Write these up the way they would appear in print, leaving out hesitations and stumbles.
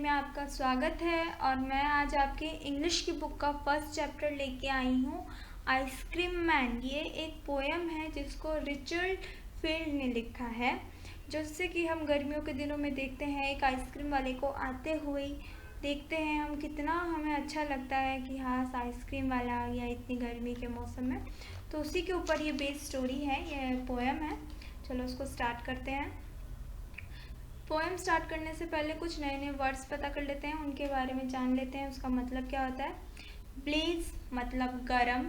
में आपका स्वागत है और मैं आज आपके इंग्लिश की बुक का फर्स्ट चैप्टर लेके आई हूँ, आइसक्रीम मैन। ये एक पोएम है जिसको रिचर्ड फील्ड ने लिखा है, जिससे कि हम गर्मियों के दिनों में देखते हैं एक आइसक्रीम वाले को आते हुए देखते हैं हम, कितना हमें अच्छा लगता है कि हाँ आइसक्रीम वाला आ गया इतनी गर्मी के मौसम में। तो उसी के ऊपर ये बेस्ड स्टोरी है, ये पोएम है। चलो उसको स्टार्ट करते हैं। पोएम स्टार्ट करने से पहले कुछ नए नए वर्ड्स पता कर लेते हैं, उनके बारे में जान लेते हैं, उसका मतलब क्या होता है। ब्लेज मतलब गरम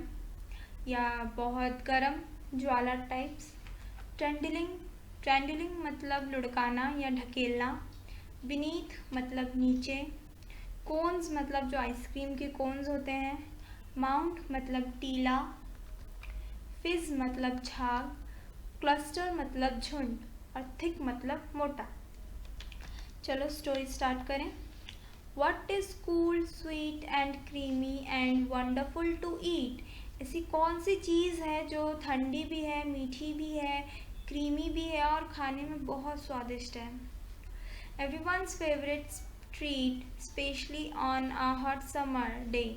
या बहुत गरम, ज्वाला टाइप्स। ट्रेंडलिंग ट्रेंडलिंग मतलब लुढ़काना या ढकेलना। बीनीथ मतलब नीचे। कोन्स मतलब जो आइसक्रीम के कोन्स होते हैं। माउंट मतलब टीला। फिज मतलब झाग। क्लस्टर मतलब झुंड और थिक मतलब मोटा। चलो स्टोरी स्टार्ट करें। What is cool, sweet and creamy and wonderful to eat? ऐसी कौन सी चीज़ है जो ठंडी भी है, मीठी भी है, क्रीमी भी है और खाने में बहुत स्वादिष्ट है। Everyone's favorite treat, especially on a hot summer day,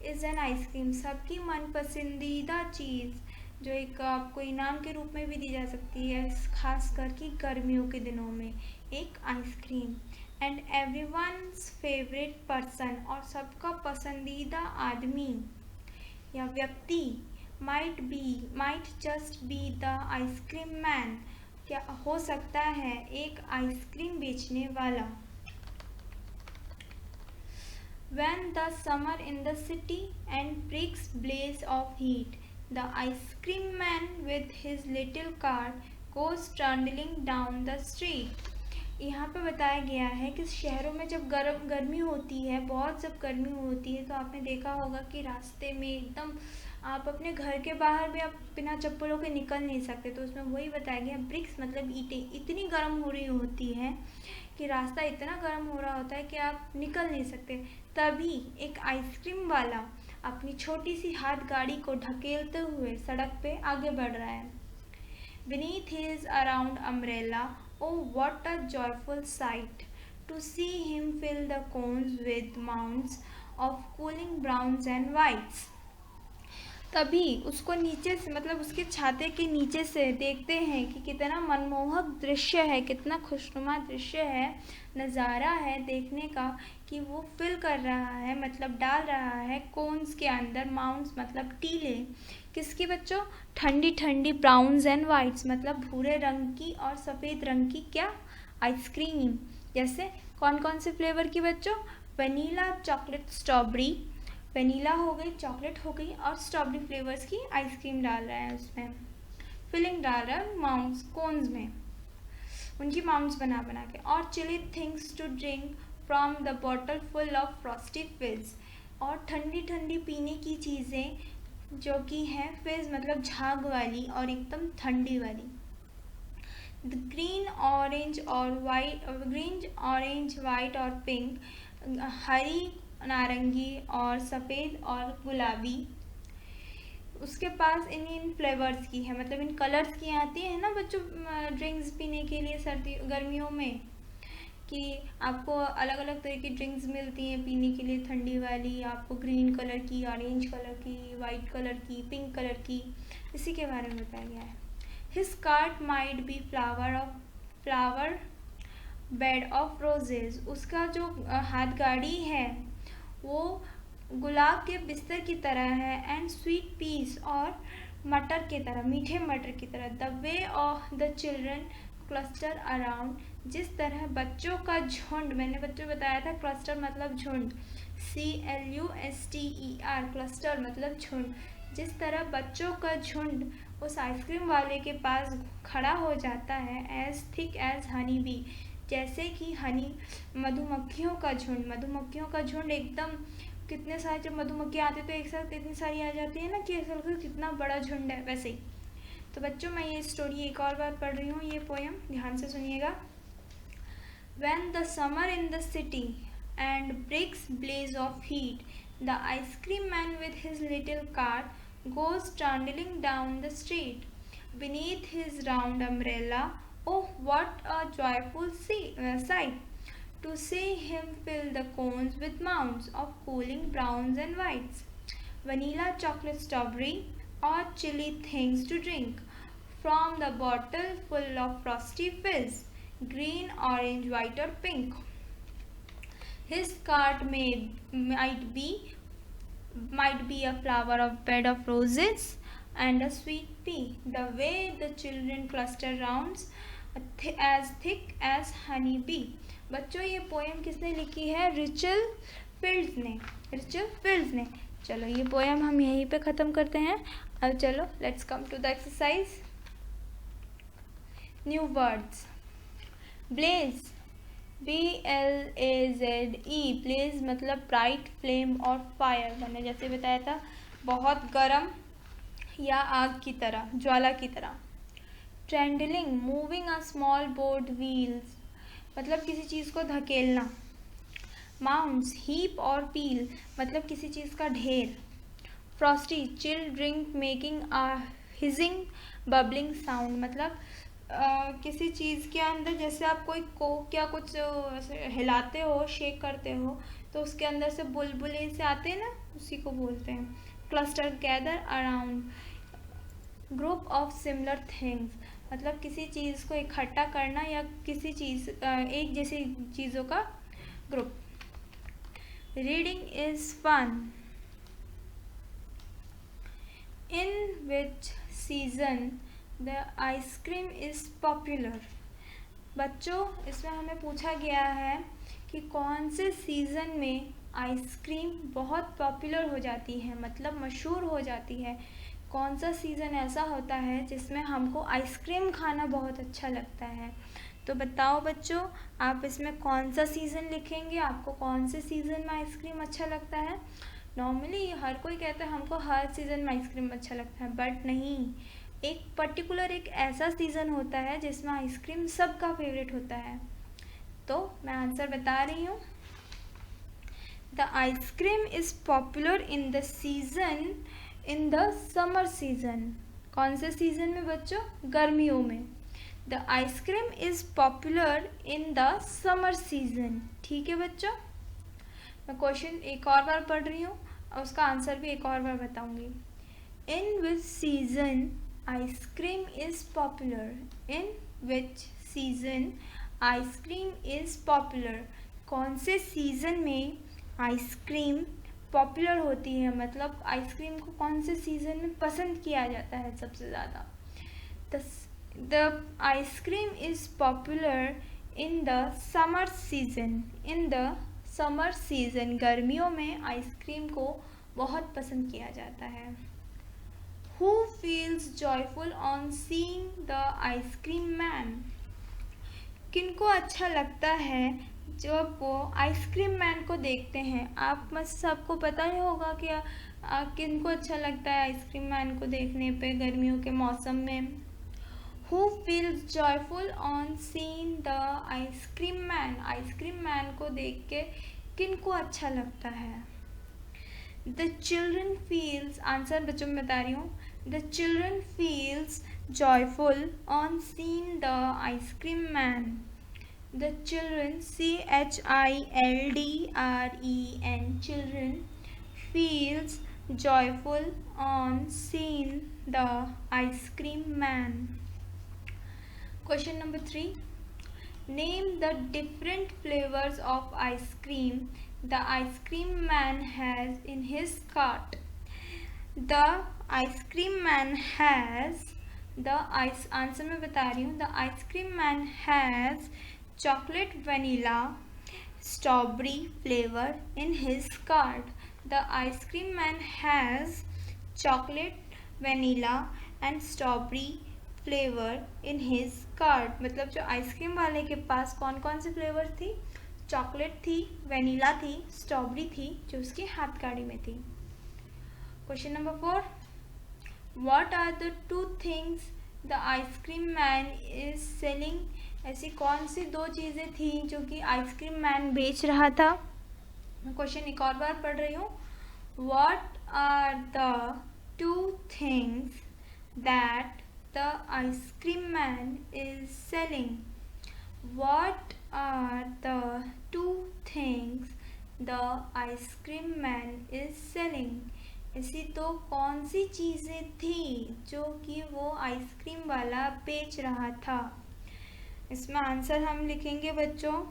is an ice cream. सबकी मन पसंदीदा चीज़ जो एक आपको इनाम के रूप में भी दी जा सकती है, खास करके गर्मियों के दिनों में, एक ice cream. And everyone's favourite person और सबका पसंदीदा आदमी या व्यक्ति might just be the ice cream man, क्या हो सकता है एक आइसक्रीम बेचने वाला। When the summer in the city and bricks blaze of heat, the ice cream man with his little cart goes trundling down the street. यहाँ पे बताया गया है कि शहरों में जब गर्मी होती है, बहुत जब गर्मी होती है, तो आपने देखा होगा कि रास्ते में एकदम आप अपने घर के बाहर भी आप बिना चप्पलों के निकल नहीं सकते। तो उसमें वही बताया गया, ब्रिक्स मतलब ईंटें इतनी गर्म हो रही होती हैं कि रास्ता इतना गर्म हो रहा होता है कि आप निकल नहीं सकते। तभी एक आइसक्रीम वाला अपनी छोटी सी हाथ गाड़ी को ढकेलते हुए सड़क पे आगे बढ़ रहा है। Beneath his round umbrella, oh what a joyful sight to see him fill the cones with mounds of cooling browns and whites. तभी उसको नीचे से मतलब उसके छाते के नीचे से देखते हैं कि कितना मनमोहक दृश्य है, कितना खुशनुमा दृश्य है, नज़ारा है देखने का कि वो फिल कर रहा है मतलब डाल रहा है कोन्स के अंदर, माउंट्स मतलब टीले, किसकी बच्चों, ठंडी ठंडी ब्राउन्स एंड वाइट्स मतलब भूरे रंग की और सफ़ेद रंग की क्या, आइसक्रीम। जैसे कौन कौन से फ्लेवर की बच्चों, वनीला, चॉकलेट, स्ट्रॉबेरी। वनीला हो गई, चॉकलेट हो गई और स्ट्रॉबेरी फ्लेवर्स की आइसक्रीम डाल रहा है, उसमें फिलिंग डाल रहा है माउंट्स कोन्स में, उनकी माउंट्स बना बना के। और chilly things to drink from the bottle full of frosty fizz, और ठंडी ठंडी पीने की चीज़ें जो कि हैं फिज मतलब झाग वाली और एकदम ठंडी वाली। ग्रीन ऑरेंज वाइट और पिंक, हरी, नारंगी और सफ़ेद और गुलाबी। उसके पास इन फ्लेवर्स की है मतलब इन कलर्स की आती है ना बच्चों ड्रिंक्स पीने के लिए गर्मियों में, कि आपको अलग अलग तरह की ड्रिंक्स मिलती हैं पीने के लिए, ठंडी वाली आपको ग्रीन कलर की, ऑरेंज कलर की, वाइट कलर की, पिंक कलर की, इसी के बारे में बताया गया है। His cart might be flower bed of roses, उसका जो हाथ गाड़ी है वो गुलाब के बिस्तर की तरह है। एंड स्वीट पीस और मटर की तरह, मीठे मटर की तरह। The way of the children cluster around, जिस तरह बच्चों का झुंड, मैंने बच्चों बताया था क्लस्टर मतलब झुंड, CLUSTER, क्लस्टर मतलब झुंड। जिस तरह बच्चों का झुंड उस आइसक्रीम वाले के पास खड़ा हो जाता है, as thick as honey bee, जैसे कि हनी मधुमक्खियों का झुंड एकदम, कितने सारे जब मधुमक्खियाँ आती तो एक साथ इतनी सारी आ जाती है ना कि ऐसा लगता है कितना बड़ा झुंड है, वैसे ही। तो बच्चों मैं ये स्टोरी एक और बार पढ़ रही हूँ, ये पोएम ध्यान से सुनिएगा। When the summer in the city and bricks blaze of heat, the ice cream man with his little cart goes trundling down the street. Beneath his round umbrella, oh what a joyful sight to see him fill the cones with mounds of cooling browns and whites, vanilla, chocolate, strawberry, or chilly things to drink from the bottle full of frosty fizz, green, orange, white, or pink. His cart might be a flower of bed of roses and a sweet pea. The way the children cluster round as thick as honey bee. बच्चों ये poem किसने लिखी है? Rachel fields ने। चलो ये poem हम यहीं पे ख़त्म करते हैं। अब चलो let's come to the exercise. New words. Blaze, BLAZE, blaze मतलब ब्राइट, फ्लेम और फायर। मैंने जैसे बताया था बहुत गर्म या आग की तरह, ज्वाला की तरह। Trundling, moving a small boat wheels मतलब किसी चीज़ को धकेलना। माउंट्स, हीप और पील मतलब किसी चीज़ का ढेर। Frosty, chill drink making a hissing bubbling sound मतलब किसी चीज़ के अंदर जैसे आप कोई कोक या कुछ हिलाते हो, शेक करते हो तो उसके अंदर से बुलबुले से आते हैं ना, उसी को बोलते हैं। Cluster, gather around, group of similar things मतलब किसी चीज़ को इकट्ठा करना या किसी चीज़ एक जैसी चीज़ों का group. Reading is fun. In which season the ice cream is popular. बच्चों इसमें हमें पूछा गया है कि कौन से सीज़न में आइसक्रीम बहुत पॉपुलर हो जाती है मतलब मशहूर हो जाती है। कौन सा सीज़न ऐसा होता है जिसमें हमको आइसक्रीम खाना बहुत अच्छा लगता है। तो बताओ बच्चों आप इसमें कौन सा सीज़न लिखेंगे, आपको कौन से सीज़न में आइसक्रीम अच्छा लगता है। नॉर्मली हर कोई कहता है हमको हर सीज़न में आइसक्रीम अच्छा लगता है, बट नहीं, एक पर्टिकुलर एक ऐसा सीज़न होता है जिसमें आइसक्रीम सबका फेवरेट होता है। तो मैं आंसर बता रही हूँ। The ice cream is popular in the season in the summer season. कौन से सीज़न में बच्चों? गर्मियों में। The ice cream is popular in the summer season. ठीक है बच्चों, मैं क्वेश्चन एक और बार पढ़ रही हूँ और उसका आंसर भी एक और बार बताऊँगी। In which season ice cream is popular. In which season ice cream is popular. कौन से सीज़न में आइसक्रीम पॉपुलर होती है मतलब आइसक्रीम को कौन से सीज़न में पसंद किया जाता है सबसे ज़्यादा। The ice cream is popular in the summer season. In the summer season गर्मियों में आइसक्रीम को बहुत पसंद किया जाता है। Who feels joyful on seeing the ice cream man? किनको अच्छा लगता है जब वो आइसक्रीम मैन को देखते हैं। आप मत सबको पता ही होगा कि किनको अच्छा लगता है आइसक्रीम मैन को देखने पे गर्मियों के मौसम में। Who feels joyful on seeing the ice cream man? Ice cream man को देख के किनको अच्छा लगता है। The children feels, आंसर बच्चों में बता रही हूँ। The children feels joyful on seeing the ice cream man. The children, CHILDREN, children feels joyful on seeing the ice cream man. Question number 3. Name the different flavors of ice cream the ice cream man has in his cart. The ice cream man has answer मैं बता रही हूँ। The ice cream man has chocolate, vanilla, strawberry flavor in his cart. The ice cream man has chocolate, vanilla and strawberry flavour in his cart. मतलब जो ice cream वाले के पास कौन कौन से फ्लेवर थी? चॉकलेट थी, वेनिला थी, स्ट्रॉबेरी थी जो उसकी हाथ गाड़ी में थी। Question number 4. What are the 2 things the ice cream man is selling? ऐसी कौन सी 2 चीज़ें थी जो कि आइसक्रीम मैन बेच रहा था? मैं क्वेश्चन एक और बार पढ़ रही हूँ। What are the 2 things that the ice cream man is selling? What are the two things the ice cream man is selling? ऐसी तो कौन सी चीज़ें थी जो कि वो आइसक्रीम वाला बेच रहा था? इसमें आंसर हम लिखेंगे बच्चों,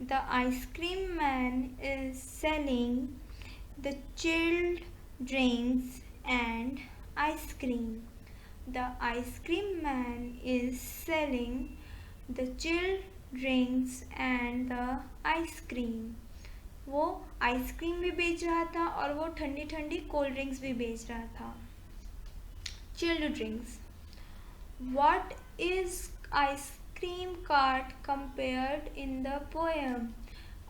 the ice cream man is selling the chilled drinks and ice cream. The ice cream man is selling the chilled drinks and the ice cream. वो आइसक्रीम भी बेच रहा था और वो ठंडी ठंडी कोल्ड ड्रिंक्स भी बेच रहा था. Chilled drinks. What is ice cream cart compared in the poem?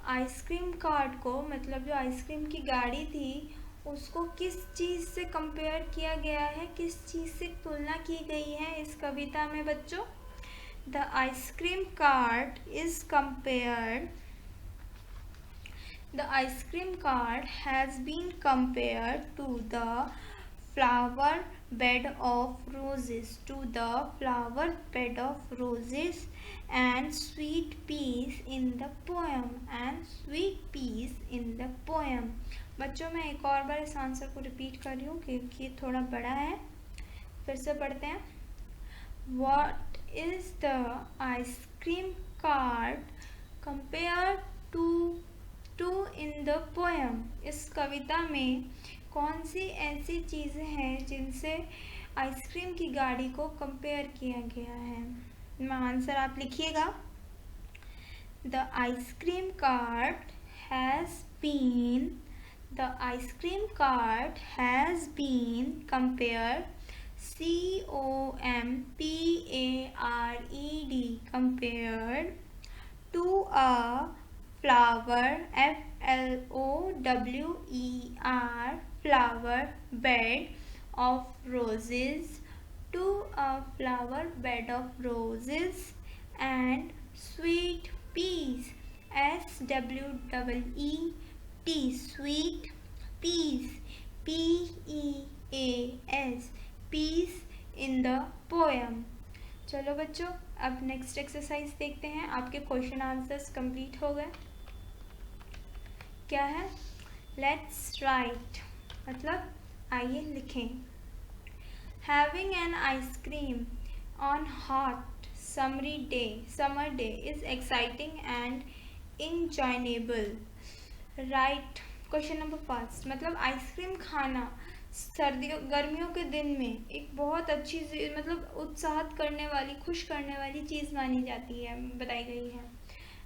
Ice cream cart को, मतलब जो आइसक्रीम की गाड़ी थी, उसको किस चीज़ से कंपेयर किया गया है, किस चीज़ से तुलना की गई है इस कविता में बच्चों? The ice cream cart is compared, the ice cream cart has been compared to the flower bed of roses, to the flower bed of roses and sweet peas in the poem, and sweet peas in the poem. बच्चों मैं एक और बार इस answer को repeat कर रही हूँ क्योंकि ये थोड़ा बड़ा है. फिर से पढ़ते हैं. What is the ice cream cart compared to in the poem? इस कविता में कौन सी ऐसी चीज़ें हैं जिनसे आइसक्रीम की गाड़ी को कंपेयर किया गया है? मैं आंसर आप लिखिएगा. The ice cream cart has been, the ice cream cart has been compare, COMPARED, compared to a flower, FLOWER, flower bed of roses, to a flower bed of roses and sweet peas, SWEET, sweet peas, PEAS, peas in the poem. चलो बच्चों, अब next exercise देखते हैं. आपके question answers complete हो गए. क्या है? लेट्स राइट, मतलब आइए लिखें. Having an ice cream on hot summer day is exciting and enjoyable. Right. Question number first, मतलब आइसक्रीम खाना गर्मियों के दिन में एक बहुत अच्छी, मतलब उत्साहित करने वाली, खुश करने वाली चीज़ मानी जाती है, बताई गई है.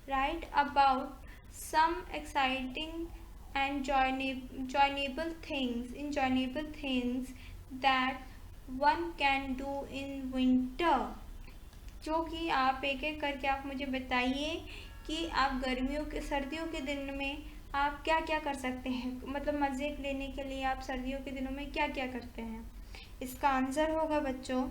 Write about some exciting and enjoyable things that one can do in winter. जो कि आप एक एक करके आप मुझे बताइए कि आप सर्दियों के दिन में आप क्या क्या कर सकते हैं, मतलब मज़े लेने के लिए आप सर्दियों के दिनों में क्या क्या करते हैं. इसका आंसर होगा बच्चों,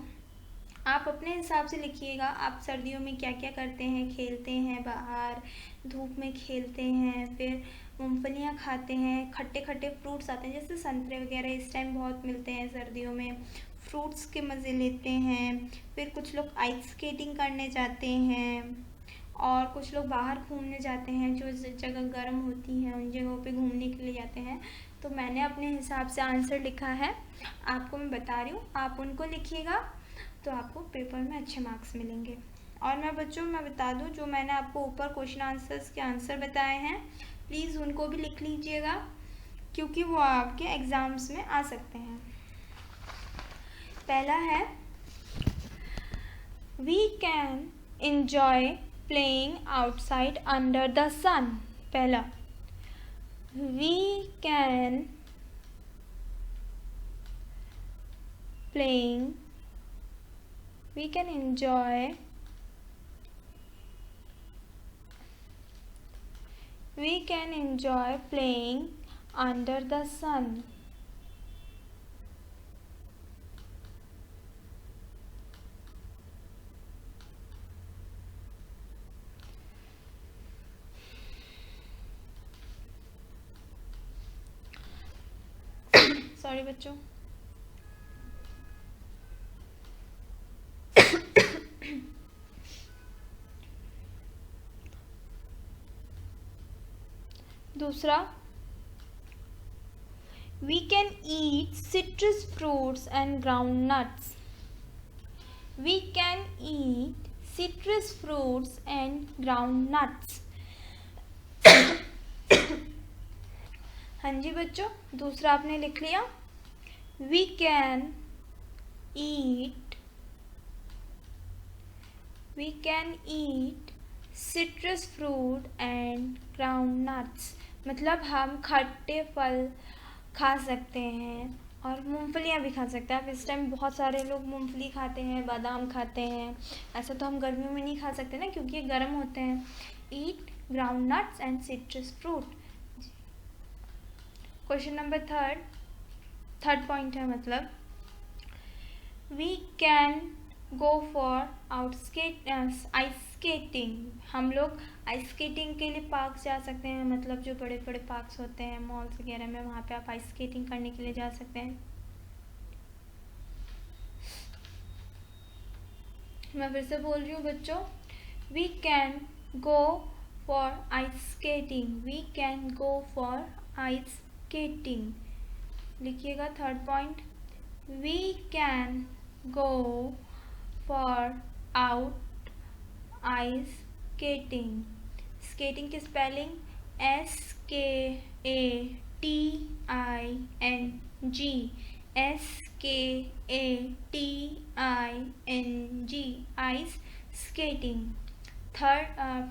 आप अपने हिसाब से लिखिएगा. आप सर्दियों में क्या क्या करते हैं? खेलते हैं बाहर, धूप में खेलते हैं, फिर मूंगफलियाँ खाते हैं, खट्टे खट्टे फ्रूट्स आते हैं जैसे संतरे वगैरह इस टाइम बहुत मिलते हैं सर्दियों में, फ्रूट्स के मज़े लेते हैं. फिर कुछ लोग आइस स्केटिंग करने जाते हैं और कुछ लोग बाहर घूमने जाते हैं, जो जगह गर्म होती हैं उन जगहों पे घूमने के लिए जाते हैं. तो मैंने अपने हिसाब से आंसर लिखा है, आपको मैं बता रही हूँ, आप उनको लिखिएगा तो आपको पेपर में अच्छे मार्क्स मिलेंगे. और मैं बच्चों मैं बता दूं, जो मैंने आपको ऊपर क्वेश्चन आंसर्स के आंसर बताए हैं, प्लीज़ उनको भी लिख लीजिएगा क्योंकि वो आपके एग्ज़ाम्स में आ सकते हैं. पहला है, we can enjoy playing outside under the sun. पहला, we can enjoy playing under the sun. Sorry बच्चों. दूसरा, we can eat citrus fruits and groundnuts. We can eat citrus fruits and groundnuts. हाँ जी बच्चों, दूसरा आपने लिख लिया। We can eat citrus fruit and groundnuts, मतलब हम खट्टे फल खा सकते हैं और मूंगफलियाँ भी खा सकते हैं। आप इस टाइम बहुत सारे लोग मूंगफली खाते हैं, बादाम खाते हैं। ऐसा तो हम गर्मियों में नहीं खा सकते ना, क्योंकि ये गर्म होते हैं। Eat groundnuts and citrus fruit. Question number third point है, मतलब we can go for ice skating. हम लोग आइस स्केटिंग के लिए पार्क जा सकते हैं, मतलब जो बड़े बड़े पार्क्स होते हैं मॉल्स वगैरह में, वहाँ पे आप आइस स्केटिंग करने के लिए जा सकते हैं। मैं फिर से बोल रही हूँ बच्चों, we can go for ice skating. We can go for ice skating. लिखिएगा third point, we can go for out ice skating. Skating की spelling SKATING, SKATING, ice skating.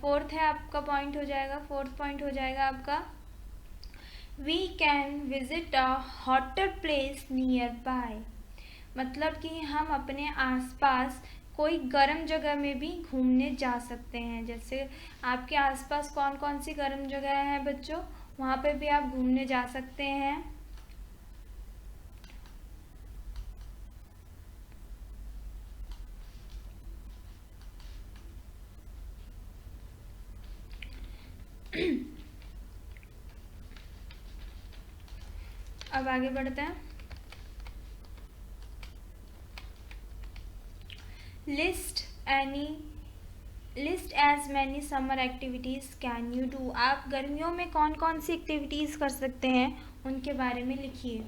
Fourth है आपका पॉइंट हो जाएगा, फोर्थ पॉइंट हो जाएगा आपका, we can visit a hotter place nearby. मतलब कि हम अपने आसपास कोई गर्म जगह में भी घूमने जा सकते हैं। जैसे आपके आसपास कौन कौन सी गर्म जगह है बच्चों, वहाँ पे भी आप घूमने जा सकते हैं। अब आगे बढ़ते हैं। List as many summer activities can you do. आप गर्मियों में कौन कौन सी एक्टिविटीज़ कर सकते हैं, उनके बारे में लिखिए।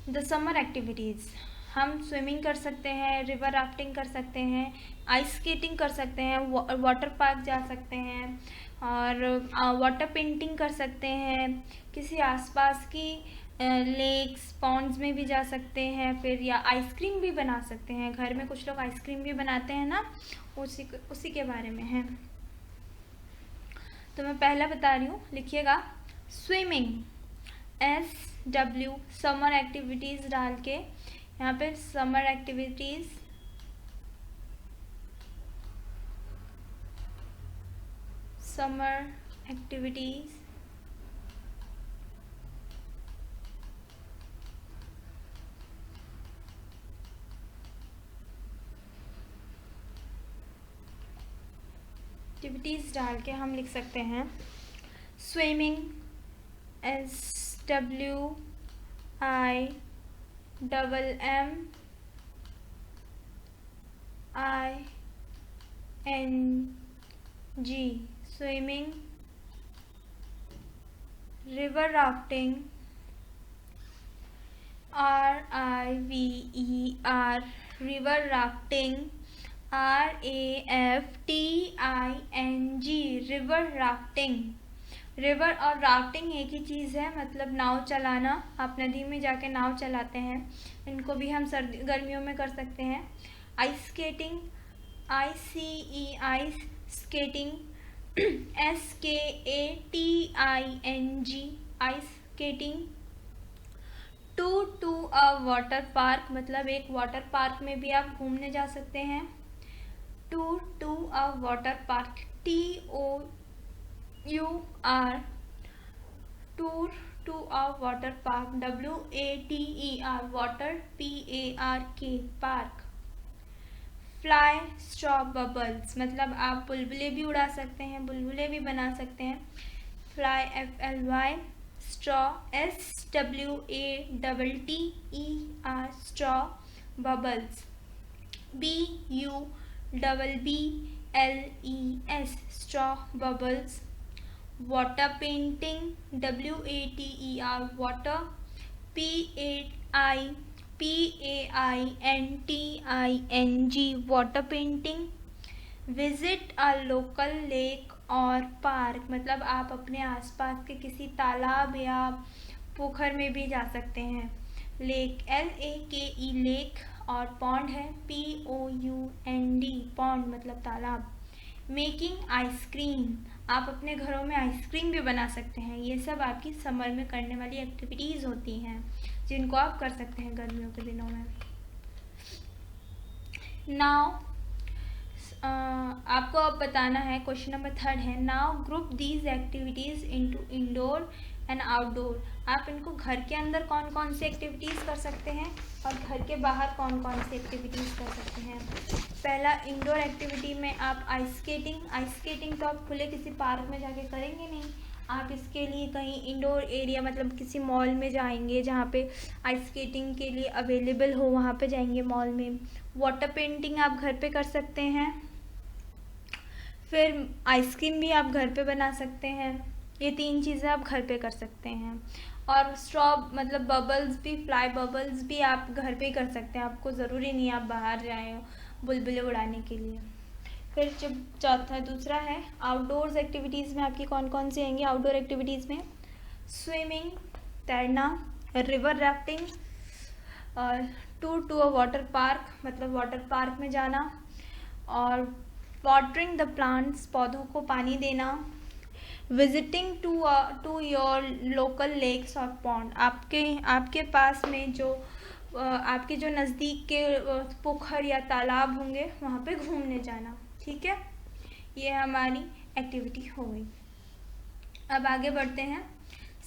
द समर एक्टिविटीज़, हम स्विमिंग कर सकते हैं, रिवर राफ्टिंग कर सकते हैं, आइस स्केटिंग कर सकते हैं, वाटर पार्क जा सकते हैं, और वाटर पेंटिंग कर सकते हैं, किसी आसपास की लेक्स पॉन्ड्स में भी जा सकते हैं, फिर या आइसक्रीम भी बना सकते हैं। घर में कुछ लोग आइसक्रीम भी बनाते हैं ना, उसी के बारे में है। तो मैं पहला बता रही हूँ, लिखिएगा स्विमिंग, SW, समर एक्टिविटीज़ डाल के यहाँ पे समर एक्टिविटीज़, एक्टिविटीज़ डाल के हम लिख सकते हैं swimming, SWIMMING, swimming. River rafting, RIVER, river rafting, RAFTING, river rafting. River और राफ्टिंग एक ही चीज़ है, मतलब नाव चलाना। आप नदी में जाके नाव चलाते हैं, इनको भी हम गर्मियों में कर सकते हैं। Ice skating, ICE, ice skating, SKATING, ice skating. To a water park, मतलब एक वाटर पार्क में भी आप घूमने जा सकते हैं। To a water park, TOUR, tour to a water park, WATER, water, PARK, park. Fly straw bubbles, मतलब आप बुलबुले भी उड़ा सकते हैं, बुलबुले भी बना सकते हैं। Fly, FLY, straw, SWATTER, straw bubbles. BUBBLES, straw bubbles. Water painting, WATER water, PAINTING water painting. Visit a local lake और पार्क, मतलब आप अपने आसपास के किसी तालाब या पोखर में भी जा सकते हैं। लेक, LAKE लेक, और पॉन्ड है POUND पॉन्ड मतलब तालाब। मेकिंग आइसक्रीम, आप अपने घरों में आइसक्रीम भी बना सकते हैं। ये सब आपकी समर में करने वाली एक्टिविटीज़ होती हैं जिनको आप कर सकते हैं गर्मियों के दिनों में। नाउ आपको अब बताना है, क्वेश्चन नंबर 3 है, now group these activities into indoor and outdoor. आप इनको घर के अंदर कौन कौन सी एक्टिविटीज़ कर सकते हैं और घर के बाहर कौन कौन सी एक्टिविटीज़ कर सकते हैं। पहला, इंडोर एक्टिविटी में आप आइस स्केटिंग तो आप खुले किसी पार्क में जाके करेंगे नहीं, आप इसके लिए कहीं इंडोर एरिया मतलब किसी मॉल में जाएंगे जहाँ पे आइस स्केटिंग के लिए अवेलेबल हो, वहाँ पे जाएंगे मॉल में। वाटर पेंटिंग आप घर पे कर सकते हैं। फिर आइसक्रीम भी आप घर पे बना सकते हैं। ये 3 चीज़ें आप घर पे कर सकते हैं। और मतलब बबल्स भी, फ्लाई बबल्स भी आप घर पे ही कर सकते हैं, आपको ज़रूरी नहीं आप बाहर जाएं बुलबुले उड़ाने के लिए। फिर जब दूसरा है आउटडोर्स एक्टिविटीज़ में आपकी कौन कौन सी आएंगी। आउटडोर एक्टिविटीज़ में स्विमिंग, तैरना, रिवर राफ्टिंग, और tour to a water park मतलब वाटर पार्क में जाना, और वाटरिंग द प्लांट्स, पौधों को पानी देना, visiting to your local lakes और पॉन्ड, आपके पास में जो आपके जो नज़दीक के पोखर या तालाब होंगे वहाँ पे घूमने जाना। ठीक है, ये हमारी एक्टिविटी हो गई। अब आगे बढ़ते हैं।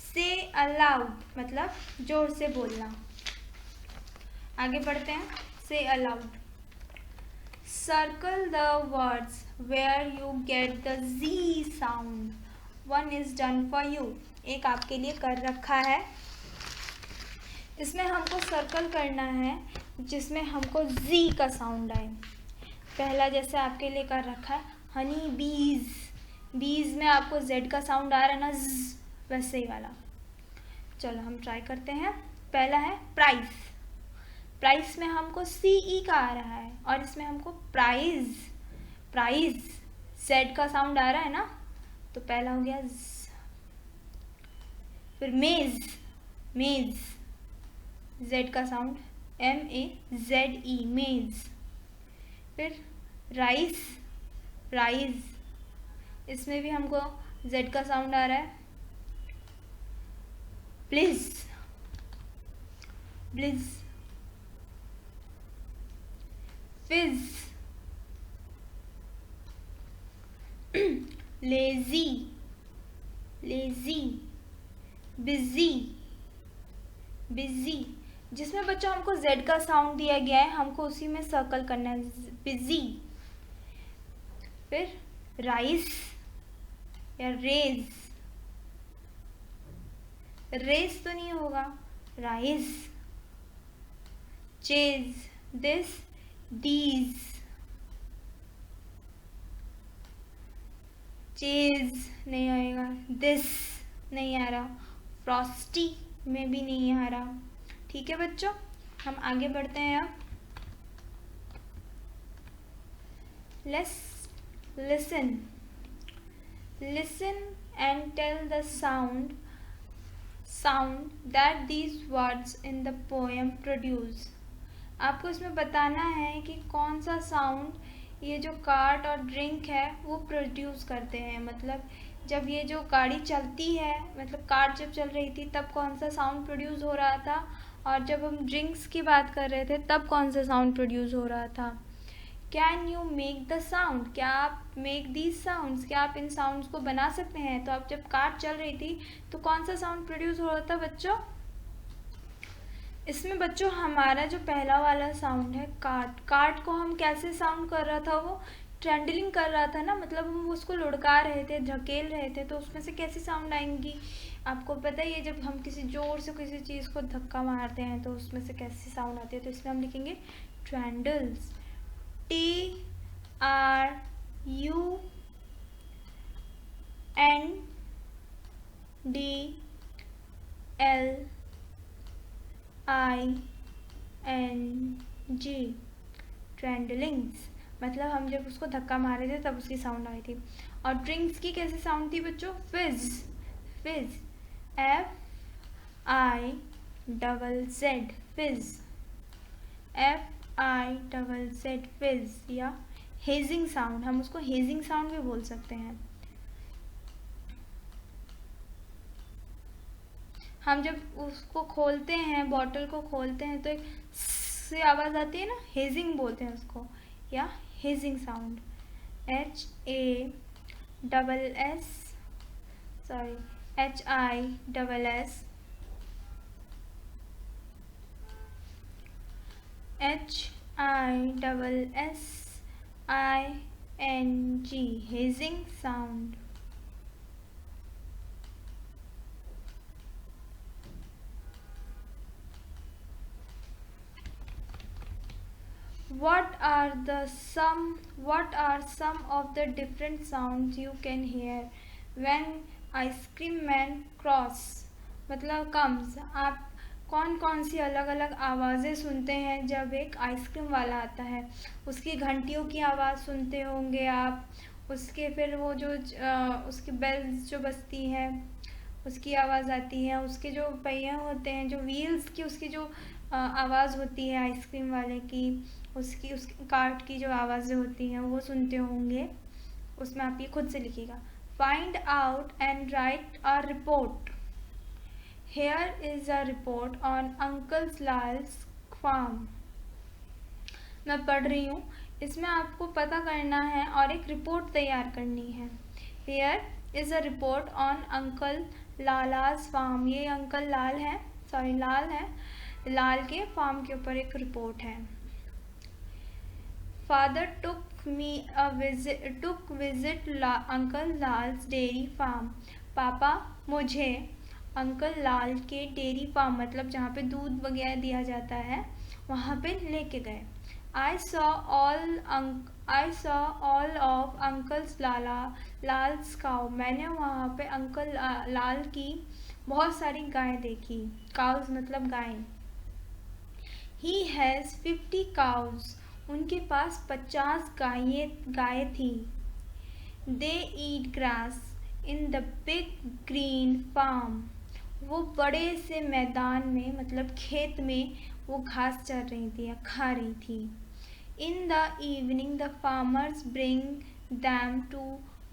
से अलाउड मतलब जोर से बोलना। आगे बढ़ते हैं। Say aloud, circle the words where you get the Z sound, 1 is done for you, एक आपके लिए कर रखा है। इसमें हमको सर्कल करना है जिसमें हमको Z का साउंड आए। पहला जैसे आपके लिए कर रखा है हनी बीज, बीज में आपको Z का साउंड आ रहा है ना, Z, वैसे ही वाला। चलो हम ट्राई करते हैं। पहला है प्राइस, प्राइस में हमको CE का आ रहा है और इसमें हमको प्राइज Z का साउंड आ रहा है ना, तो पहला हो गया Z। फिर मेज Z का साउंड MAZE मेज। फिर राइस, इसमें भी हमको Z का साउंड आ रहा है। ब्लिज, फिज, लेजी, बिजी, जिसमें बच्चों हमको Z का साउंड दिया गया है हमको उसी में सर्कल करना है, बिजी। फिर राइस या रेस तो नहीं होगा, राइस। चेज, दीज, चेज नहीं आएगा, दिस नहीं आ रहा, फ्रॉस्टी में भी नहीं आ रहा। ठीक है बच्चों, हम आगे बढ़ते हैं। अब let's listen and tell the sound that these words in the poem produce. आपको इसमें बताना है कि कौन सा साउंड ये जो कार्ट और ड्रिंक है वो प्रोड्यूस करते हैं। मतलब जब ये जो गाड़ी चलती है, मतलब कार्ट जब चल रही थी तब कौन सा साउंड प्रोड्यूस हो रहा था, और जब हम ड्रिंक्स की बात कर रहे थे तब कौन सा साउंड प्रोड्यूस हो रहा था। Can you make the sound, क्या आप मेक दीज साउंड्स, क्या आप इन साउंड्स को बना सकते हैं। तो अब जब कार्ट चल रही थी तो कौन सा साउंड प्रोड्यूस हो रहा था बच्चों। इसमें बच्चों हमारा जो पहला वाला साउंड है कार्ट को हम कैसे साउंड कर रहा था, वो ट्रेंडलिंग कर रहा था ना, मतलब हम उसको लुढ़का रहे थे, धकेल रहे थे, तो उसमें से कैसी साउंड आएंगी आपको पता ही है। जब हम किसी जोर से किसी चीज़ को धक्का मारते हैं तो उसमें से कैसी साउंड आती है, तो इसमें हम लिखेंगे ट्रेंडल्स, TRUNDLES। ट्रेंडलिंग्स, मतलब हम जब उसको धक्का मारे थे तब उसकी साउंड आई थी। और ड्रिंक्स की कैसे साउंड थी बच्चों? फिज, फिज, FIZZ, फिज, FIZZ, फिज। या हेजिंग साउंड, हम उसको हेजिंग साउंड भी बोल सकते हैं। हम जब उसको खोलते हैं, बॉटल को खोलते हैं तो एक से आवाज़ आती है ना, हेजिंग बोलते हैं उसको, या hedging sound. HISSING, hedging sound. What are some of the different sounds you can hear when ice cream man cross, मतलब comes? आप कौन कौन सी अलग अलग आवाज़ें सुनते हैं जब एक आइसक्रीम वाला आता है? उसकी घंटियों की आवाज़ सुनते होंगे आप, उसके फिर वो जो उसकी बेल्स जो बजती हैं उसकी आवाज़ आती है, उसके जो पहिए होते हैं, जो व्हील्स की उसकी जो आवाज़ होती है आइसक्रीम वाले की, उसकी कार्ट की जो आवाज़ें होती हैं वो सुनते होंगे। उसमें आप ये खुद से लिखिएगा। Find out and write a report. Here is a report on uncle Lal's farm. मैं पढ़ रही हूँ, इसमें आपको पता करना है और एक रिपोर्ट तैयार करनी है। Here is a report on uncle Lala's farm. ये अंकल लाल है, लाल है, लाल के फार्म के ऊपर एक रिपोर्ट है। Father took visit uncle Lal's dairy farm. पापा मुझे अंकल लाल के डेयरी फार्म, मतलब जहाँ पे दूध वगैरह दिया जाता है, वहाँ पे लेके गए। I saw all of Uncle's Lals cow. मैंने वहाँ पे अंकल लाल की बहुत सारी गायें देखी। काउज मतलब गायें। He has 50 cows. उनके पास 50 गायें थी। They eat grass in the big green farm. वो बड़े से मैदान में, मतलब खेत में वो घास चर रही थी या खा रही थी। In the evening the farmers bring them to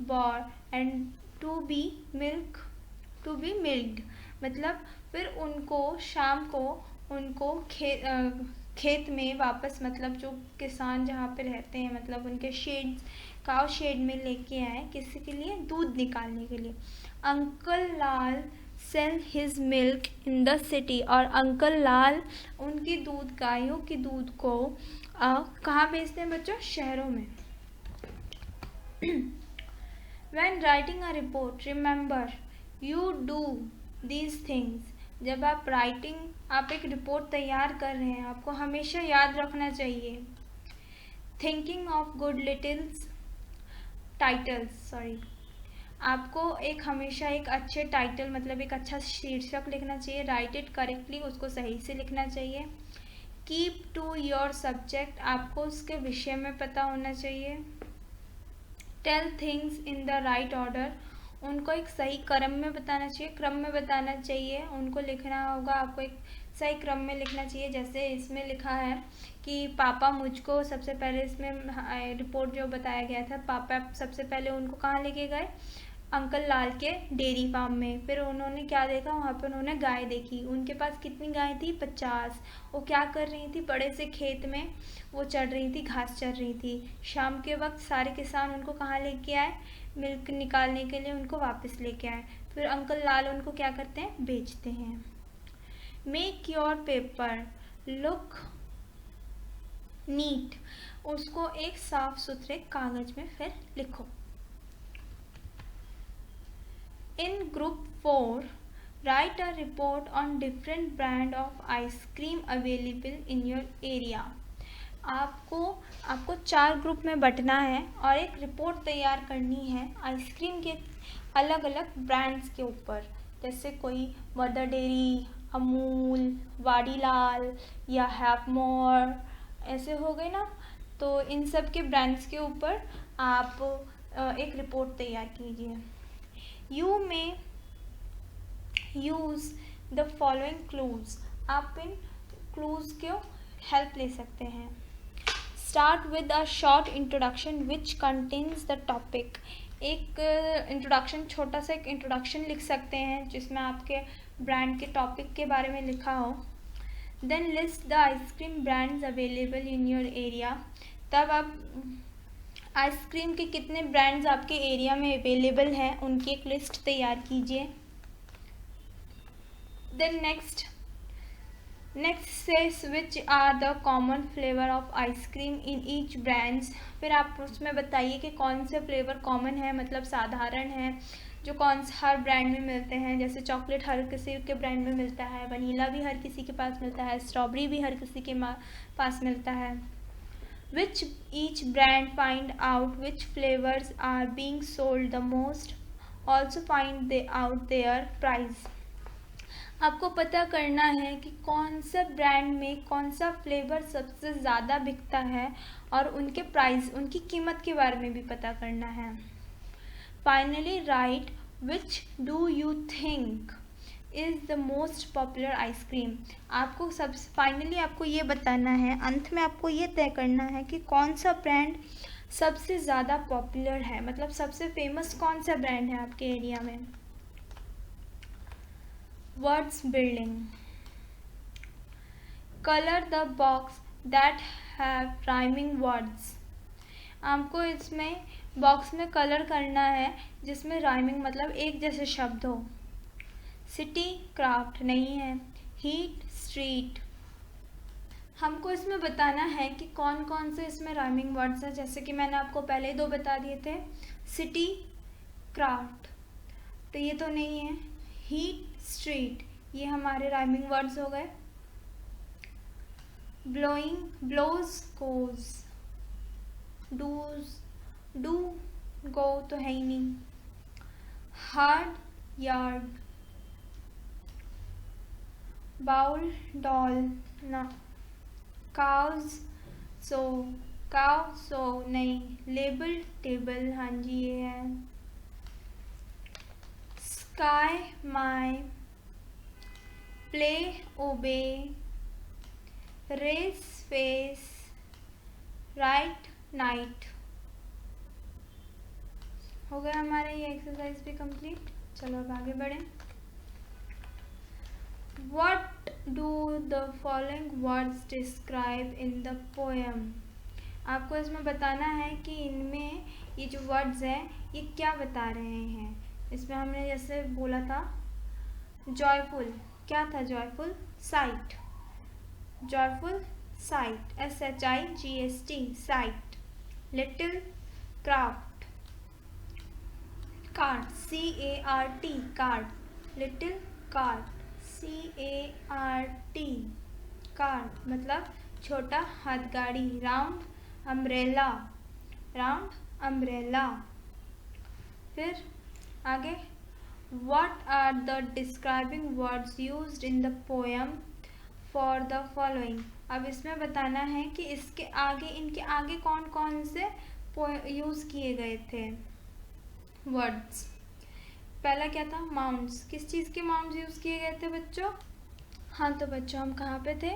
bar and to be milked, मतलब फिर उनको शाम को उनको खेत में वापस, मतलब जो किसान जहाँ पे रहते हैं, मतलब उनके काउ शेड में लेके आए, किसी के लिए? दूध निकालने के लिए। Uncle Lal sell his milk in the city. और अंकल लाल उनकी गायों के दूध को कहाँ बेचते हैं बच्चों? शहरों में। When writing a report, remember you do these things. जब आप आप एक रिपोर्ट तैयार कर रहे हैं, आपको हमेशा याद रखना चाहिए। Thinking of good titles, आपको हमेशा एक अच्छे टाइटल, मतलब एक अच्छा शीर्षक लिखना चाहिए। राइट इट करेक्टली, उसको सही से लिखना चाहिए। कीप टू योर सब्जेक्ट, आपको उसके विषय में पता होना चाहिए। Tell things in the right order, उनको एक सही क्रम में बताना चाहिए, उनको लिखना होगा, आपको एक सही क्रम में लिखना चाहिए। जैसे इसमें लिखा है कि पापा मुझको सबसे पहले, इसमें रिपोर्ट जो बताया गया था, पापा सबसे पहले उनको कहाँ लेके गए? अंकल लाल के डेयरी फार्म में। फिर उन्होंने क्या देखा? वहाँ पे उन्होंने गाय देखी। उनके पास कितनी गाय थी? 50। वो क्या कर रही थी? बड़े से खेत में वो चढ़ रही थी, घास चर रही थी। शाम के वक्त सारे किसान उनको कहाँ लेके आए? मिल्क निकालने के लिए उनको वापस लेके आए। फिर अंकल लाल उनको क्या करते हैं? बेचते हैं। Make your paper look neat, उसको एक साफ सुथरे कागज में फिर लिखो। In group 4, write a report on different brand of ice cream available in your area. आपको 4 ग्रुप में बंटना है और एक रिपोर्ट तैयार करनी है आइसक्रीम के अलग अलग ब्रांड्स के ऊपर जैसे कोई मदर डेयरी, अमूल, वाडीलाल या हैवमोर, ऐसे हो गए ना। तो इन सब के ब्रांड्स के ऊपर आप एक रिपोर्ट तैयार कीजिए। यू में यूज़ द फॉलोइंग क्लूज, आप इन क्लूज को हेल्प ले सकते हैं। Start with a short introduction which contains the topic, एक इंट्रोडक्शन, छोटा सा एक इंट्रोडक्शन लिख सकते हैं जिसमें आपके ब्रांड के टॉपिक के बारे में लिखा हो। Then list the ice cream brands available in your area, तब आप आइसक्रीम के कितने ब्रांड्स आपके एरिया में अवेलेबल हैं उनकी एक लिस्ट तैयार कीजिए। Then next says which are the common flavor of ice cream in each brands, फिर आप उसमें बताइए कि कौन से फ्लेवर कॉमन है, मतलब साधारण है, जो कौन से हर ब्रांड में मिलते हैं। जैसे चॉकलेट हर किसी के ब्रांड में मिलता है, वनीला भी हर किसी के पास मिलता है, स्ट्रॉबेरी भी हर किसी के पास मिलता है। Which each brand find out which flavors are being sold the most, also find out their price, आपको पता करना है कि कौन सा ब्रांड में कौन सा फ्लेवर सबसे ज़्यादा बिकता है और उनके प्राइस, उनकी कीमत के बारे में भी पता करना है। Finally right which do you think is the most popular ice cream, आपको सबसे फाइनली आपको ये बताना है, अंत में आपको ये तय करना है कि कौन सा ब्रांड सबसे ज़्यादा पॉपुलर है, मतलब सबसे फेमस कौन सा ब्रांड है आपके एरिया में। Words building. Color the box that have rhyming words. आपको इसमें बॉक्स में कलर करना है जिसमें राइमिंग मतलब एक जैसे शब्द हो। सिटी क्राफ्ट नहीं है, हीट स्ट्रीट। हमको इसमें बताना है कि कौन कौन से इसमें राइमिंग वर्ड्स हैं, जैसे कि मैंने आपको पहले ही 2 बता दिए थे, सिटी क्राफ्ट तो ये तो नहीं है, हीट स्ट्रीट ये हमारे राइमिंग वर्ड्स हो गए। Blowing blows goes, does do go तो है ही नहीं, हार्ड यार्ड, बाउल डॉल ना, काउज सो नहीं, लेबल टेबल हाँ जी ये है, sky my, play obey, race face, right night. हो गया हमारा ये एक्सरसाइज भी कंप्लीट। चलो अब आगे बढ़ें। What do the following words describe in the poem? आपको इसमें बताना है कि इनमें ये जो वर्ड्स हैं ये क्या बता रहे हैं। इसमें हमने जैसे बोला था जॉयफुल, क्या था joyful? Sight, joyful sight, SHIGHT sight. Little craft, cart, CART cart, little cart, CART cart मतलब छोटा हाथगाड़ी। Round umbrella, round umbrella. फिर आगे What are the describing words used in the poem for the following? अब इसमें बताना है कि इसके आगे, इनके आगे कौन कौन से यूज़ किए गए थे वर्ड्स। पहला क्या था? माउंट्स। किस चीज़ के माउंट्स यूज़ किए गए थे बच्चों? हाँ तो बच्चों हम कहाँ पे थे?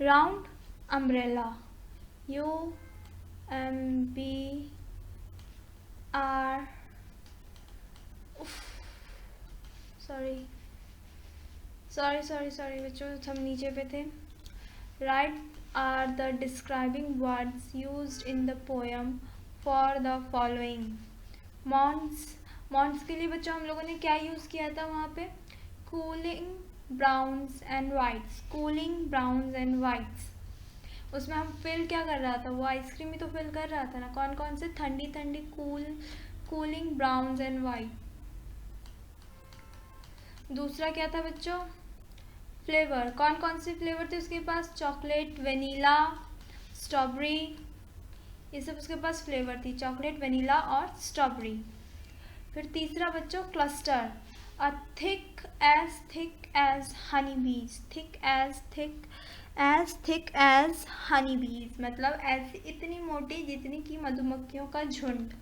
राउंड अम्ब्रेला, UMBR सॉरी बच्चों हम नीचे पे थे। Right are the describing words used in the poem for the following. मॉन्ट्स के लिए बच्चों हम लोगों ने क्या यूज़ किया था वहाँ पे? Cooling browns and whites, cooling browns and whites. उसमें हम फिल क्या कर रहा था? वो आइसक्रीम ही तो फिल कर रहा था ना। कौन कौन से? ठंडी ठंडी कूलिंग ब्राउन्स एंड वाइट। दूसरा क्या था बच्चों? फ्लेवर। कौन कौन से फ्लेवर थे उसके पास? चॉकलेट, वेनीला, स्ट्रॉबेरी, ये सब उसके पास फ्लेवर थी, चॉकलेट, वेनीला और स्ट्रॉबेरी। फिर तीसरा बच्चों cluster. A thick as honeybees, thick as honeybees मतलब ऐसी इतनी मोटी जितनी कि मधुमक्खियों का झुंड।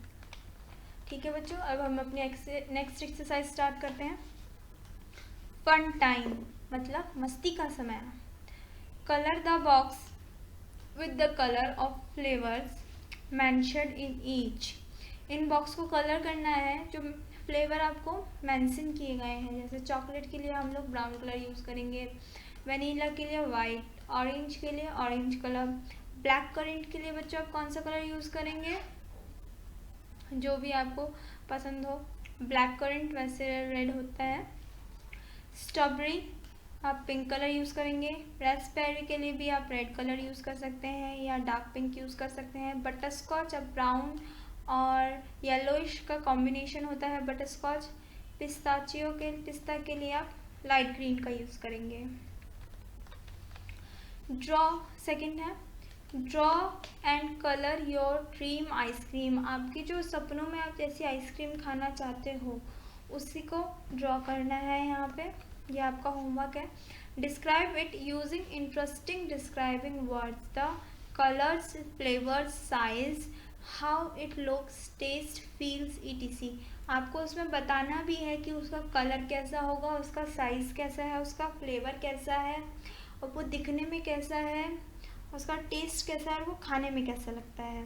ठीक है बच्चों, अब हम अपनी नेक्स्ट एक्सरसाइज स्टार्ट करते हैं। फन टाइम मतलब मस्ती का समय। Colour the box with the colour of flavours mentioned in each. In box को कलर करना है जो फ्लेवर आपको मेंशन किए गए हैं। जैसे चॉकलेट के लिए हम लोग ब्राउन कलर यूज़ करेंगे, वनीला के लिए वाइट, ऑरेंज के लिए ऑरेंज कलर, ब्लैक करेंट के लिए बच्चों आप कौन सा कलर यूज़ करेंगे, जो भी आपको पसंद हो। ब्लैक करेंट वैसे रेड होता है। स्ट्रॉबेरी आप पिंक कलर यूज़ करेंगे। रास्पबेरी के लिए भी आप रेड कलर यूज़ कर सकते हैं या डार्क पिंक यूज़ कर सकते हैं। बटर स्कॉच आप ब्राउन और येलोइश का कॉम्बिनेशन होता है बटर स्कॉच। पिस्ता के लिए आप लाइट ग्रीन का यूज़ करेंगे। सेकंड है draw and colour your dream ice cream. आपकी जो सपनों में आप जैसी आइसक्रीम खाना चाहते हो उसी को ड्रॉ करना है। यहाँ पे ये आपका होमवर्क है। Describe it using interesting describing words, the colours, flavours, size, how it looks, taste, feels etc। आपको उसमें बताना भी है कि उसका कलर कैसा होगा, उसका साइज़ कैसा है, उसका फ्लेवर कैसा है और वो दिखने में कैसा है, उसका टेस्ट कैसा है और वो खाने में कैसा लगता है।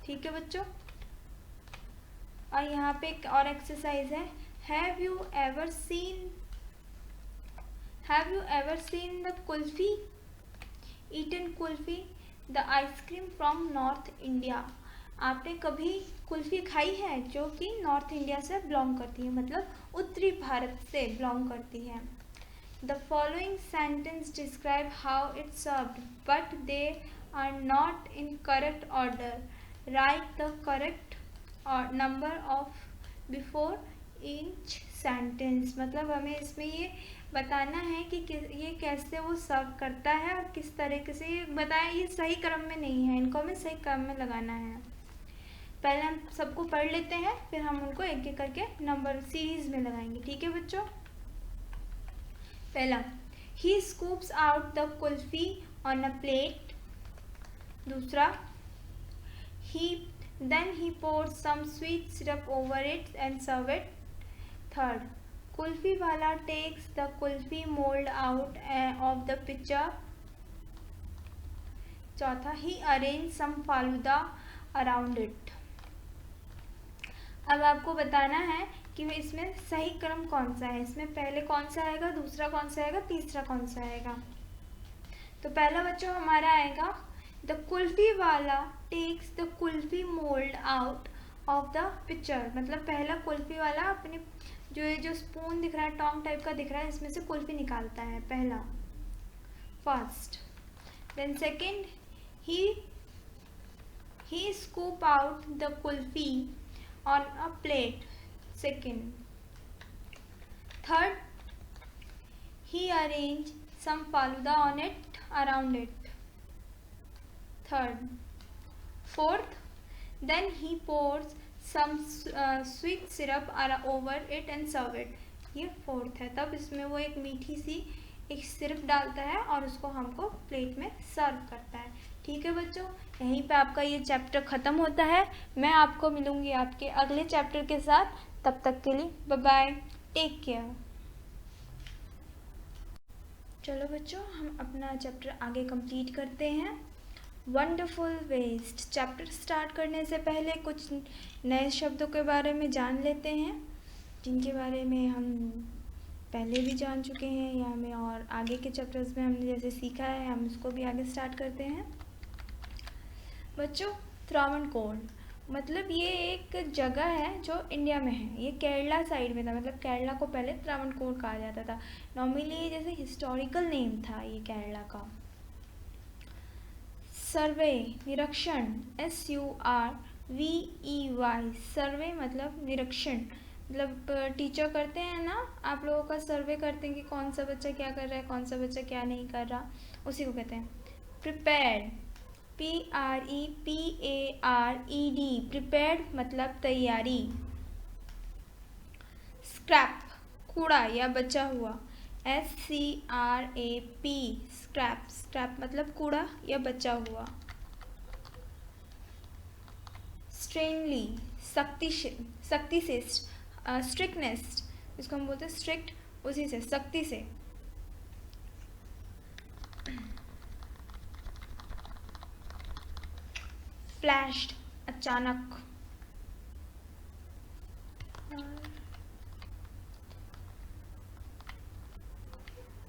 ठीक है बच्चों, और यहाँ पे एक और एक्सरसाइज है। Have you ever seen the kulfi, eaten kulfi, the ice cream from north India. आपने कभी कुल्फी खाई है जो कि नॉर्थ इंडिया से बिलोंग करती है, मतलब उत्तरी भारत से बिलोंग करती है। The following sentence describe how it's served, but they are not in correct order. Write the correct number of before each sentence। मतलब हमें इसमें ये बताना है कि ये कैसे वो सर्व करता है और किस तरीके से ये बताया। ये सही क्रम में नहीं है, इनको हमें सही क्रम में लगाना है। पहले हम सबको पढ़ लेते हैं, फिर हम उनको एक एक करके नंबर सीरीज में लगाएंगे। ठीक है बच्चों, पहला he scoops out the kulfi on a plate। दूसरा then he pours some sweet syrup over it and serve it। Third kulfi वाला takes the kulfi mold out of the pitcher। चौथा he arranges some falooda around it। अब आपको बताना है कि इसमें सही क्रम कौन सा है, इसमें पहले कौन सा आएगा, दूसरा कौन सा आएगा, तीसरा कौन सा आएगा। तो पहला बच्चों हमारा आएगा द कुल्फी वाला takes the kulfi mould out of the picture. मतलब पहला कुल्फी वाला अपने जो स्पून दिख रहा है, टोंग टाइप का दिख रहा है, इसमें से कुल्फी निकालता है, पहला first. Then second he scoop out the kulfi on a plate, second। Third, he arranged some faluda on it, around it। Third, fourth, then he pours some sweet syrup over it and serve it। ये fourth है, तब इसमें वो एक मीठी सी एक syrup डालता है और उसको हमको प्लेट में सर्व करता है। ठीक है बच्चों, यहीं पे आपका ये चैप्टर ख़त्म होता है। मैं आपको मिलूँगी आपके अगले चैप्टर के साथ, तब तक के लिए बाय बाय, टेक केयर। चलो बच्चों, हम अपना चैप्टर आगे कंप्लीट करते हैं। Wonderful waste. चैप्टर स्टार्ट करने से पहले कुछ नए शब्दों के बारे में जान लेते हैं, जिनके बारे में हम पहले भी जान चुके हैं या हमें और आगे के चैप्टर्स में हमने जैसे सीखा है, हम इसको भी आगे स्टार्ट करते हैं। बच्चों, त्रावणकोर मतलब ये एक जगह है जो इंडिया में है। ये केरला साइड में था, मतलब केरला को पहले त्रावणकोर कहा जाता था। नॉर्मली जैसे हिस्टोरिकल नेम था ये केरला का। सर्वे निरीक्षण, SURVEY, सर्वे मतलब निरीक्षण। मतलब टीचर करते हैं ना, आप लोगों का सर्वे करते हैं कि कौन सा बच्चा क्या कर रहा है, कौन सा बच्चा क्या नहीं कर रहा, उसी को कहते हैं। प्रिपेयर्ड, PREPARED, प्रिपेयर्ड मतलब तैयारी। स्क्रैप कूड़ा या बचा हुआ, SCRAP, स्क्रैप, स्क्रैप मतलब कूड़ा या बचा हुआ। स्ट्रेनली, सख्ती से, स्ट्रिक्टनेस, इसको हम बोलते हैं स्ट्रिक्ट, उसी से, सख्ती से। फ्लैश्ड, अचानक।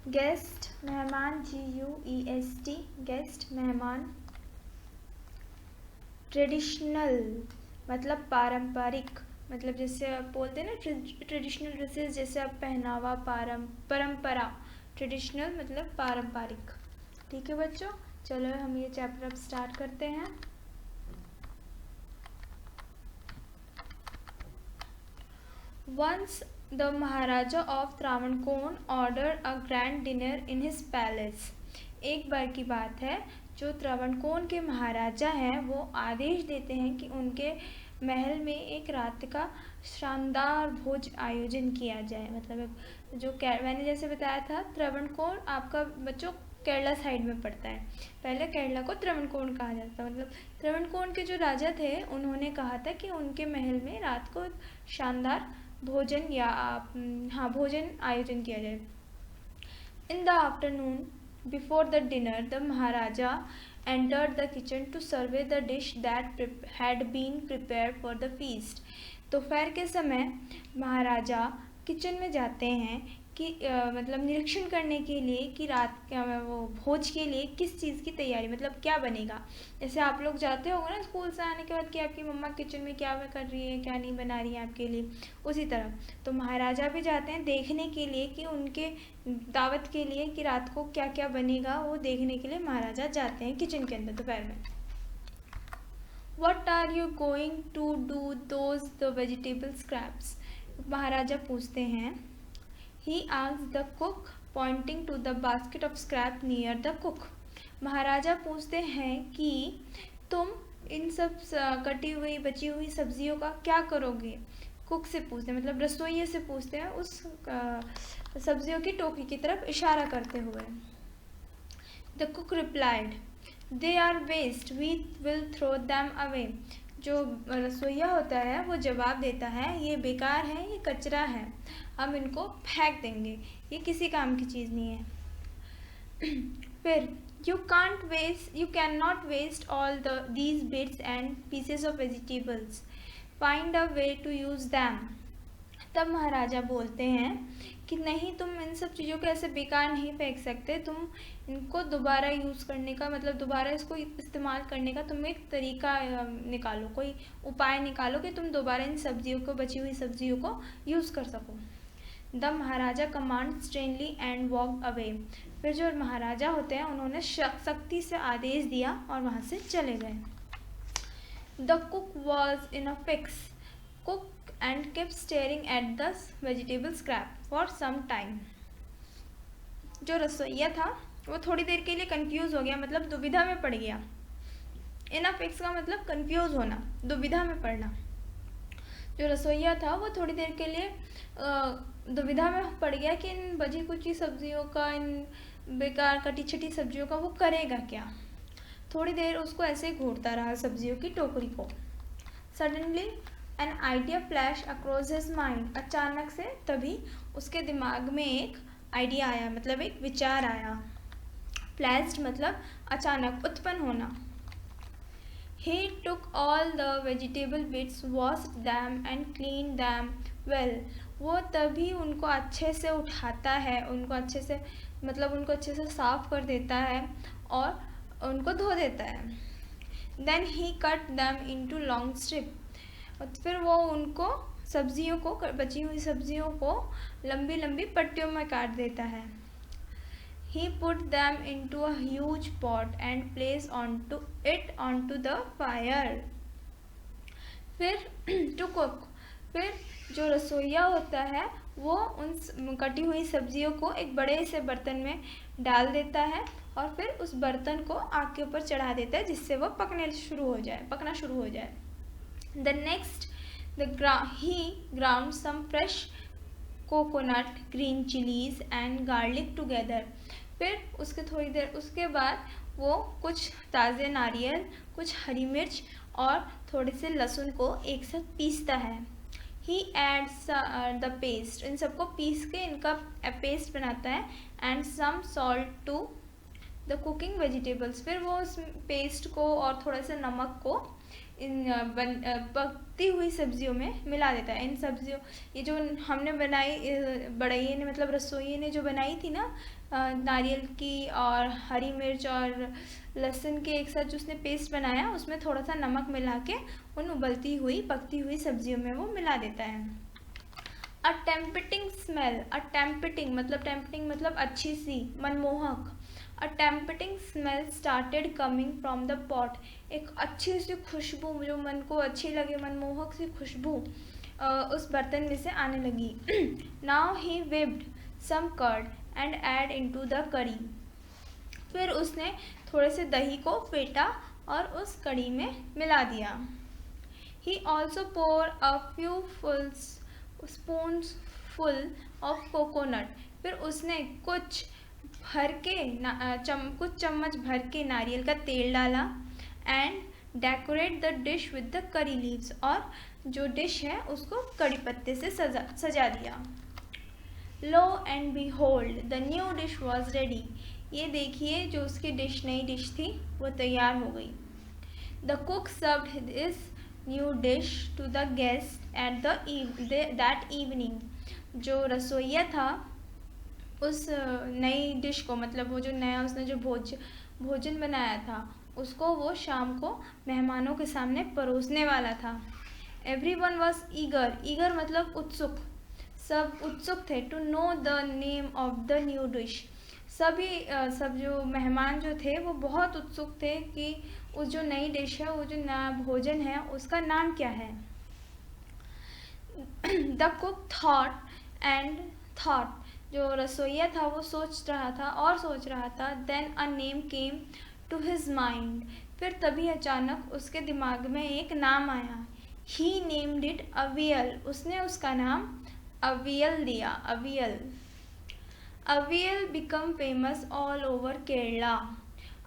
गेस्ट, मेहमान, GUEST, गेस्ट, मेहमान। ट्रेडिशनल मतलब पारंपरिक, मतलब जैसे आप बोलते हैं ना ट्रेडिशनल ड्रेसेस, जैसे आप पहनावा, परंपरा। ट्रेडिशनल मतलब पारंपरिक। ठीक है बच्चों, चलो हम ये चैप्टर अब स्टार्ट करते हैं। Once the Maharaja of Travancore ordered a grand dinner in his palace. एक बार की बात है, जो त्रावणकोर के महाराजा हैं वो आदेश देते हैं कि उनके महल में एक रात का शानदार भोज आयोजन किया जाए। मतलब जो मैंने जैसे बताया था, त्रावणकोर आपका बच्चों केरला साइड में पड़ता है। पहले केरला को त्रावणकोर कहा जाता, मतलब त्रावणकोर के जो राजा थे उन्होंने कहा था कि उनके महल में रात को शानदार भोजन या भोजन आयोजन किया जाए। In the afternoon before the dinner the Maharaja entered the kitchen to survey the dish that had been prepared for the feast. दोपहर के समय महाराजा किचन में जाते हैं कि मतलब निरीक्षण करने के लिए कि रात वो भोज के लिए किस चीज़ की तैयारी, मतलब क्या बनेगा। जैसे आप लोग जाते होगे ना स्कूल से आने के बाद कि आपकी मम्मा किचन में क्या कर रही है, क्या नहीं बना रही है आपके लिए, उसी तरह तो महाराजा भी जाते हैं देखने के लिए कि उनके दावत के लिए कि रात को क्या क्या बनेगा, वो देखने के लिए महाराजा जाते हैं किचन के अंदर दोपहर में। What are you going to do those the vegetable scraps? महाराजा पूछते हैं। He asked the cook, pointing to the basket of scrap near the cook. महाराजा पूछते हैं कि तुम इन सब कटी हुई बची हुई सब्जियों का क्या करोगे। कुक से पूछते हैं, मतलब रसोइये से पूछते हैं उस सब्जियों की टोकरी की तरफ इशारा करते हुए। The cook replied, "They are waste. We will throw them away." जो रसोइया होता है वो जवाब देता है, ये बेकार है, ये कचरा है, हम इनको फेंक देंगे, ये किसी काम की चीज़ नहीं है। फिर you cannot waste all these bits and pieces of vegetables. Find a way to use them. तब महाराजा बोलते हैं कि नहीं, तुम इन सब चीज़ों को ऐसे बेकार नहीं फेंक सकते, तुम इनको दोबारा यूज़ करने का, मतलब दोबारा इसको इस्तेमाल करने का तुम एक तरीका निकालो, कोई उपाय निकालो कि तुम दोबारा इन सब्जियों को, बची हुई सब्जियों को यूज़ कर सको। The Maharaja command sternly and walk away. फिर जो महाराजा होते हैं उन्होंने सख्ती से आदेश दिया और वहाँ से चले गए। The cook was in a fix cook and kept staring at the vegetable scrap for some time. जो रसोइया था वो थोड़ी देर के लिए कंफ्यूज हो गया, मतलब दुविधा में पड़ गया। इन अ फिक्स का मतलब कंफ्यूज होना, दुविधा में पड़ना। जो रसोइया था वो थोड़ी देर के लिए दुविधा में पड़ गया कि इन बची कुची सब्जियों का, इन बेकार कटी छटी सब्जियों का वो करेगा क्या। थोड़ी देर उसको ऐसे घूरता रहा सब्जियों की टोकरी को। Suddenly an idea flash across his mind. अचानक से तभी उसके दिमाग में एक आइडिया आया, मतलब एक विचार आया। फ्लैश्ड मतलब अचानक, उत्पन्न होना। He took all the vegetable bits, washed them and cleaned them well. वो तभी उनको अच्छे से उठाता है, उनको अच्छे से, मतलब उनको अच्छे से साफ कर देता है और उनको धो देता है। Then he cut them into long strips. और फिर वो उनको सब्जियों को, बची हुई सब्जियों को लंबी लंबी पट्टियों में काट देता है। He put them into a huge pot and placed it onto the fire. फिर to cook, फिर जो रसोइया होता है वो उन कटी हुई सब्जियों को एक बड़े से बर्तन में डाल देता है और फिर उस बर्तन को आग के ऊपर चढ़ा देता है जिससे वो पकना शुरू हो जाए। The next, he ground some fresh coconut, green chillies and garlic together. फिर उसके थोड़ी देर उसके बाद वो कुछ ताज़े नारियल, कुछ हरी मिर्च और थोड़े से लहसुन को एक साथ पीसता है। ही एड्स द पेस्ट, इन सबको पीस के इनका पेस्ट बनाता है। And some salt to the cooking vegetables, फिर वो उस पेस्ट को और थोड़ा सा नमक को इन पकती हुई सब्जियों में मिला देता है। इन सब्जियों, ये जो हमने बनाई बढ़इये ने मतलब रसोइये ने जो बनाई थी ना नारियल की और हरी मिर्च और लहसुन के एक साथ जो उसने पेस्ट बनाया, उसमें थोड़ा सा नमक मिला के उन उबलती हुई पकती हुई सब्जियों में वो मिला देता है। अ टेम्पटिंग स्मेल, टेम्पटिंग मतलब अच्छी सी, मनमोहक। A tempting smell started coming from the pot, एक अच्छी सी खुशबू जो मन को अच्छी लगे, मनमोहक सी खुशबू उस बर्तन में से आने लगी। Now he whipped some curd and add into the curry, फिर उसने थोड़े से दही को फेंटा और उस कड़ी में मिला दिया। He also poured a few spoons full of coconut, फिर उसने कुछ चम्मच भर के नारियल का तेल डाला। And decorate the dish with the curry leaves, और जो डिश है उसको कड़ी पत्ते से सजा दिया। Lo and behold the new dish was ready, ये देखिए जो उसकी नई डिश थी वो तैयार हो गई। The cook served this new dish to the guest at that evening, जो रसोइया था उस नई डिश को, मतलब वो जो नया उसने जो भोजन बनाया था उसको वो शाम को मेहमानों के सामने परोसने वाला था। एवरीवन वॉज ईगर मतलब उत्सुक, सब उत्सुक थे। To know the name of the new dish, सब जो मेहमान जो थे वो बहुत उत्सुक थे कि उस जो नई डिश है, वो जो नया भोजन है उसका नाम क्या है। द कुक थॉट, जो रसोइया था वो सोच रहा था। Then a name came to his mind, फिर तभी अचानक उसके दिमाग में एक नाम आया। ही नेम्ड इट अवियल, उसने उसका नाम अवियल दिया। Avial become famous all over Kerala,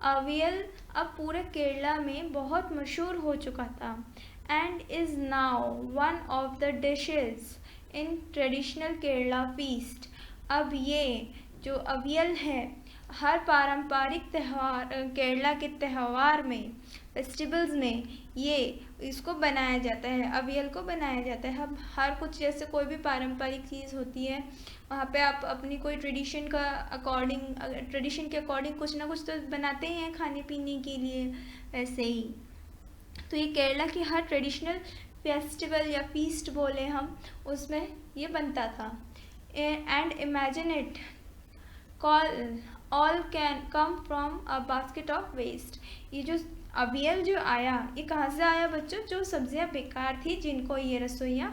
avial अब पूरे केरला में बहुत मशहूर हो चुका था। And is now one of the dishes in traditional Kerala feast, अब ये जो अवियल है हर पारंपरिक त्यौहार, केरला के त्यौहार में, फेस्टिवल्स में ये इसको बनाया जाता है, अवियल को बनाया जाता है। अब हर कुछ जैसे कोई भी पारंपरिक चीज़ होती है वहाँ पे आप अपनी कोई ट्रेडिशन के अकॉर्डिंग कुछ ना कुछ तो बनाते ही हैं खाने पीने के लिए, वैसे ही तो ये केरला की हर ट्रेडिशनल फेस्टिवल या फीस्ट बोले हम, उसमें ये बनता था। And imagine it all can come from a basket of waste, ये जो अवियल जो आया ये कहाँ से आया बच्चों, जो सब्जियां बेकार थी जिनको ये रसोइया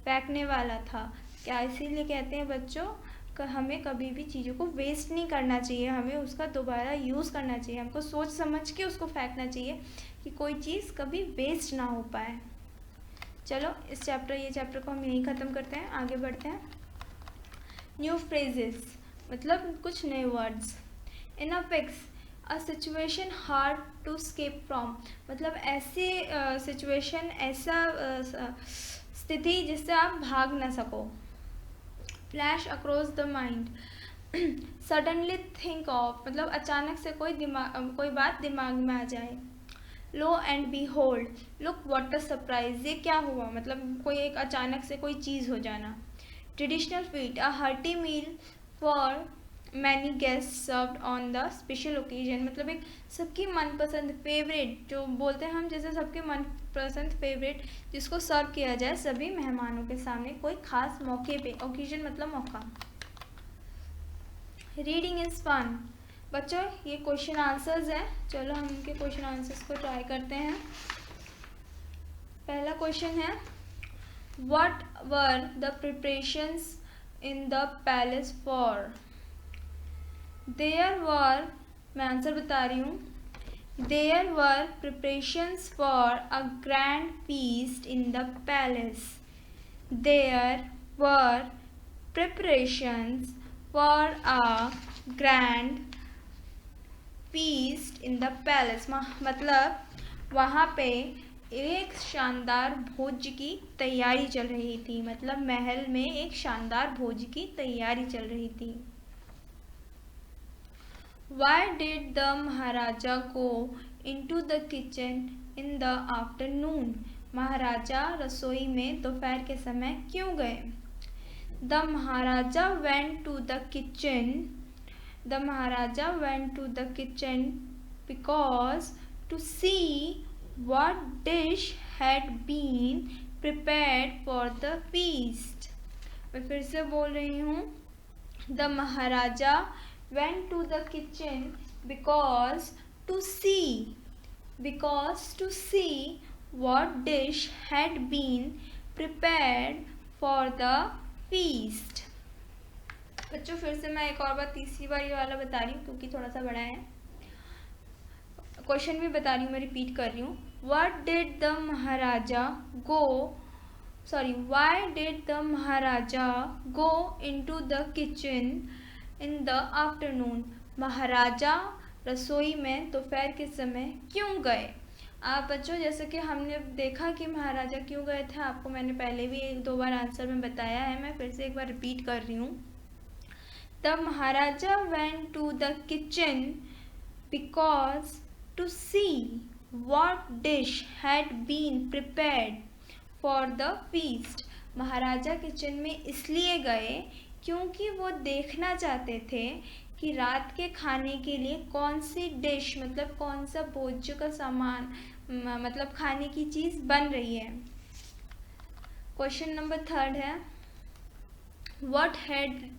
फेंकने वाला था। क्या इसीलिए कहते हैं बच्चों हमें कभी भी चीज़ों को वेस्ट नहीं करना चाहिए, हमें उसका दोबारा यूज़ करना चाहिए, हमको सोच समझ के उसको फेंकना चाहिए कि कोई चीज़ कभी वेस्ट ना हो पाए। चलो ये चैप्टर को हम यहीं ख़त्म करते हैं, आगे बढ़ते हैं। न्यू फ्रेजेस मतलब कुछ नए words. In a fix a situation hard to escape from, मतलब ऐसी सिचुएशन, ऐसा स्थिति जिससे आप भाग ना सको। Flash across the mind, suddenly think of मतलब अचानक से कोई बात दिमाग में आ जाए। Lo and behold, look what a surprise, ये क्या हुआ मतलब कोई एक अचानक से कोई चीज़ हो जाना। Traditional feast, a hearty meal for many guest served on the special occasion, मतलब एक सबकी मनपसंद फेवरेट, जो बोलते हैं हम जैसे सबके मनपसंद फेवरेट जिसको सर्व किया जाए सभी मेहमानों के सामने कोई खास मौके पे, ओकेजन मतलब मौका। रीडिंग इज़ फन, बच्चों ये क्वेश्चन आंसर्स हैं, चलो हम इनके क्वेश्चन आंसर्स को ट्राई करते हैं। पहला क्वेश्चन है what were the preparations in the palace for. There were, मैं आंसर बता रही हूँ, there were preparations for a grand feast in the palace. There were preparations for a grand feast in the palace। मतलब वहाँ पे एक शानदार भोज की तैयारी चल रही थी, मतलब महल में एक शानदार भोज की तैयारी चल रही थी। Why did the Maharaja go into the kitchen in the afternoon? महाराजा रसोई में दोपहर के समय क्यों गए? The Maharaja went to the kitchen. The Maharaja went to the kitchen because to see what dish had been prepared for the feast। मैं फिर से बोल रही हूँ। The Maharaja went to the kitchen because to see what dish had been prepared for the feast। बच्चों फिर से मैं एक और बार तीसरी बार ये वाला बता रही हूँ क्योंकि थोड़ा सा बड़ा है। क्वेश्चन भी बता रही हूँ, मैं रिपीट कर रही हूँ। Why did the Maharaja go into the kitchen in the afternoon? महाराजा रसोई में दोपहर के समय क्यों गए? आप बच्चों जैसे कि हमने देखा कि महाराजा क्यों गए थे, आपको मैंने पहले भी एक दो बार आंसर में बताया है, मैं फिर से एक बार रिपीट कर रही हूँ। The Maharaja went to the kitchen because to see what dish had been prepared for the feast। Maharaja kitchen में इसलिए गए क्योंकि वो देखना चाहते थे कि रात के खाने के लिए कौन सी डिश, मतलब कौन सा भोज्य का सामान, मतलब खाने की चीज़ बन रही है। क्वेश्चन नंबर 3 है, What had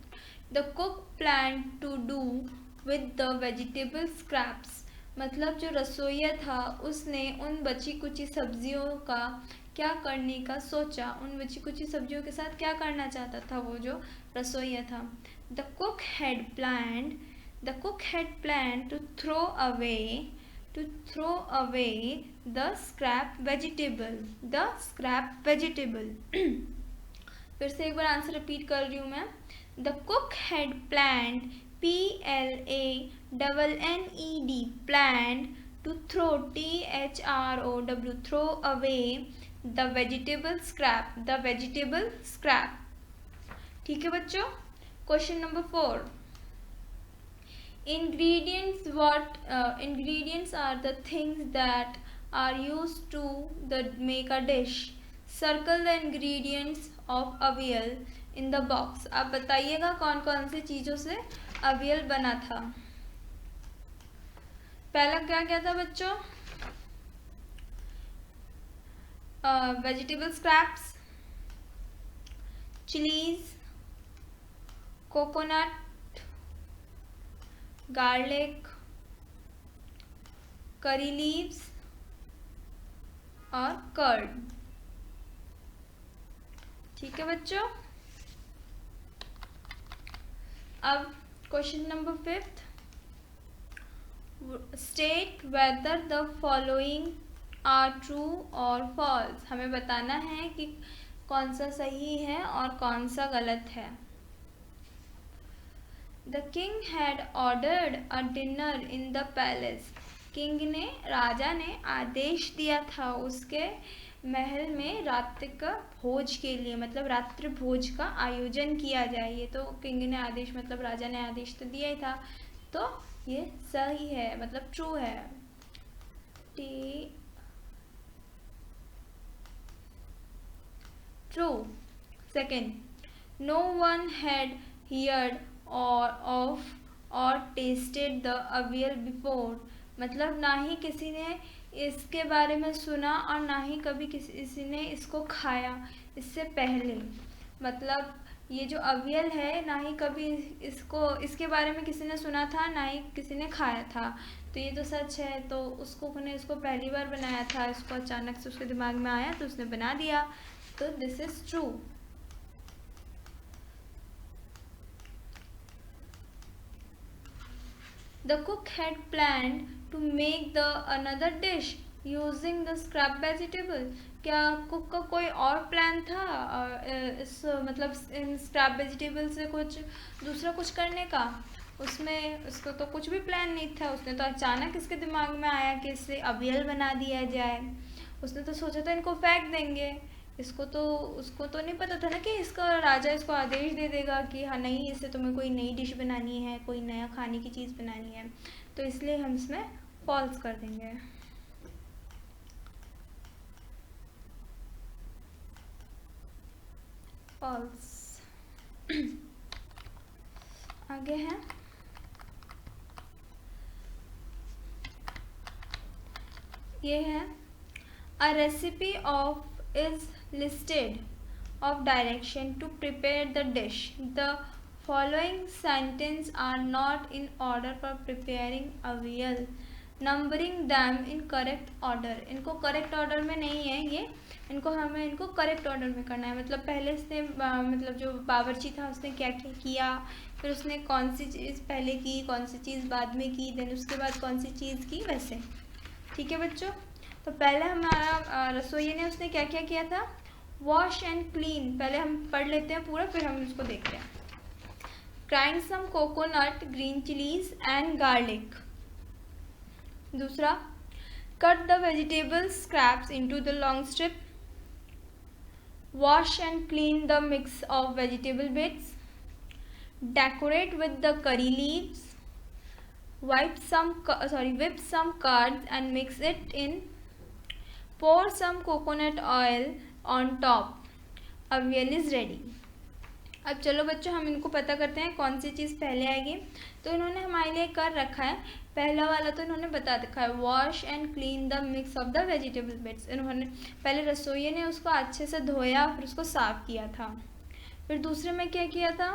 the cook planned to do with the vegetable scraps? मतलब जो रसोइया था उसने उन बची कुची सब्जियों का क्या करने का सोचा, उन बची कुची सब्जियों के साथ क्या करना चाहता था वो जो रसोइया था। The cook had planned to throw away the scrap vegetable। फिर से एक बार आंसर रिपीट कर रही हूँ मैं। The cook had planned planned to throw throw away the vegetable scrap। ठीक है बच्चों। Question number 4, ingredients are the things that are used to make a dish। Circle the ingredients of avial in the box। आप बताइएगा कौन कौन सी चीज़ों से अवियल बना था। पहला क्या था बच्चों? Vegetable scraps, chillies, coconut, garlic, curry leaves और कर्ड। ठीक है बच्चों। अब question number 5, state whether the following are true और फॉल्स। हमें बताना है कि कौन सा सही है और कौन सा गलत है। The king had ordered a dinner in the palace. राजा ने आदेश दिया था उसके महल में रात्रि का भोज के लिए, मतलब रात्रि भोज का आयोजन किया जाए। ये तो किंग ने आदेश, मतलब राजा ने आदेश तो दिया ही था, तो ये सही है, मतलब ट्रू है। True. Second, no one had heard और टेस्टेड द अवियल बिफोर। मतलब ना ही किसी ने इसके बारे में सुना और ना ही कभी किसी ने इसको खाया इससे पहले। मतलब ये जो अवियल है ना ही कभी इसके बारे में किसी ने सुना था, ना ही किसी ने खाया था, तो ये तो सच है। तो उसने इसको पहली बार बनाया था, इसको अचानक से उसके दिमाग में आया तो उसने बना दिया, तो this is true. The cook had planned to make the another dish using the scrap vegetable। क्या कुक का कोई और प्लान था इस मतलब इन स्क्रैप वेजिटेबल से कुछ दूसरा कुछ करने का? उसमें उसको तो कुछ भी प्लान नहीं था। उसने तो अचानक इसके दिमाग में आया कि इससे अवियल बना दिया जाए। उसने तो सोचा था इनको फेंक देंगे। उसको तो नहीं पता था ना कि इसका राजा इसको आदेश दे देगा कि हाँ नहीं, इससे तुम्हें कोई नई डिश बनानी है, कोई नया खाने की चीज़ बनानी है, तो इसलिए हम इसमें फॉल्स कर देंगे। फॉल्स। आगे है ये है A recipe of is listed of direction to prepare the dish. The following sentence are not in order for preparing avial. Numbering them in correct order. इनको correct order में नहीं है ये, हमें इनको correct order में करना है। मतलब पहले इसने मतलब जो बावर्ची था उसने क्या क्या किया, फिर उसने कौन सी चीज़ पहले की, कौन सी चीज़ बाद में की, देन उसके बाद कौन सी चीज़ की, वैसे। ठीक है बच्चों, तो पहले हमारा रसोई ने उसने क्या क्या किया था, वॉश एंड क्लीन। पहले हम पढ़ लेते हैं पूरा, फिर हम इसको देखते हैं। Grind some coconut, green chillies and garlic. दूसरा, cut the vegetable scraps into the long strip. Wash and clean the mix of vegetable bits. Decorate with the curry leaves. whip some curds and mix it in. Pour some coconut oil on top. Avial is ready. अब चलो बच्चों हम इनको पता करते हैं कौन सी चीज़ पहले आएगी। तो इन्होंने हमारे लिए कर रखा है, पहला वाला तो इन्होंने बता रखा है, wash and clean the mix of the vegetable bits. इन्होंने पहले रसोई ने उसको अच्छे से धोया, फिर उसको साफ किया था। फिर दूसरे में क्या किया था,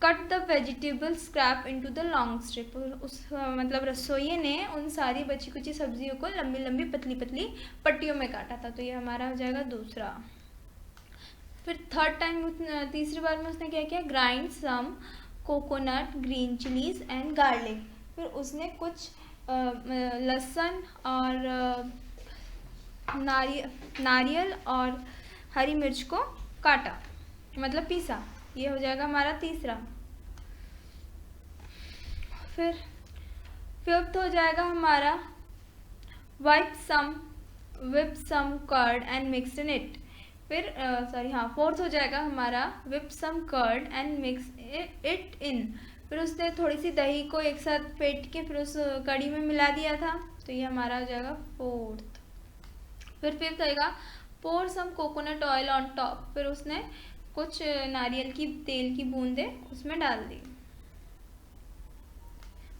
cut the vegetable scrap into the long strip. उस मतलब रसोई ने उन सारी बची कुची सब्जियों को लंबी लंबी पतली पतली पट्टियों में काटा था, तो ये हमारा हो जाएगा दूसरा। फिर थर्ड टाइम तीसरी बार में उसने क्या किया, grind some coconut, green chillies and garlic. फिर उसने कुछ लहसुन और नारियल और हरी मिर्च को काटा, मतलब पीसा। ये हो जाएगा हमारा तीसरा। फिर फिफ्थ हो जाएगा हमारा, whip some curd and mix in it। फिर फोर्थ हो जाएगा हमारा, whip some curd and mix it in। फिर उसने थोड़ी सी दही को एक साथ फेंट के फिर उस कड़ी में मिला दिया था, तो ये हमारा हो जाएगा फोर्थ। फिर फिफ्थ आएगा, pour some coconut oil on top। फिर उसने कुछ नारियल की तेल की बूंदें उसमें डाल दी।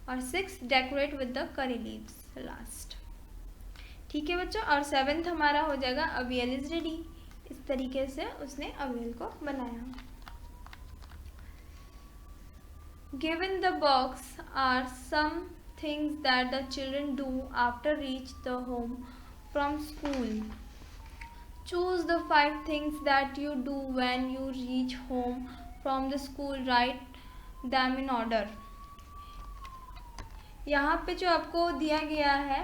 और six, decorate with the curry leaves, last. ठीक है बच्चों, और सेवेंथ हमारा हो जाएगा अवियल इज रेडी। इस तरीके से उसने अवियल को बनाया। Given the box are some things that the children do after reach the home from school. Choose the 5 things that you do when you reach home from the school. Write them in order. यहाँ पे जो आपको दिया गया है,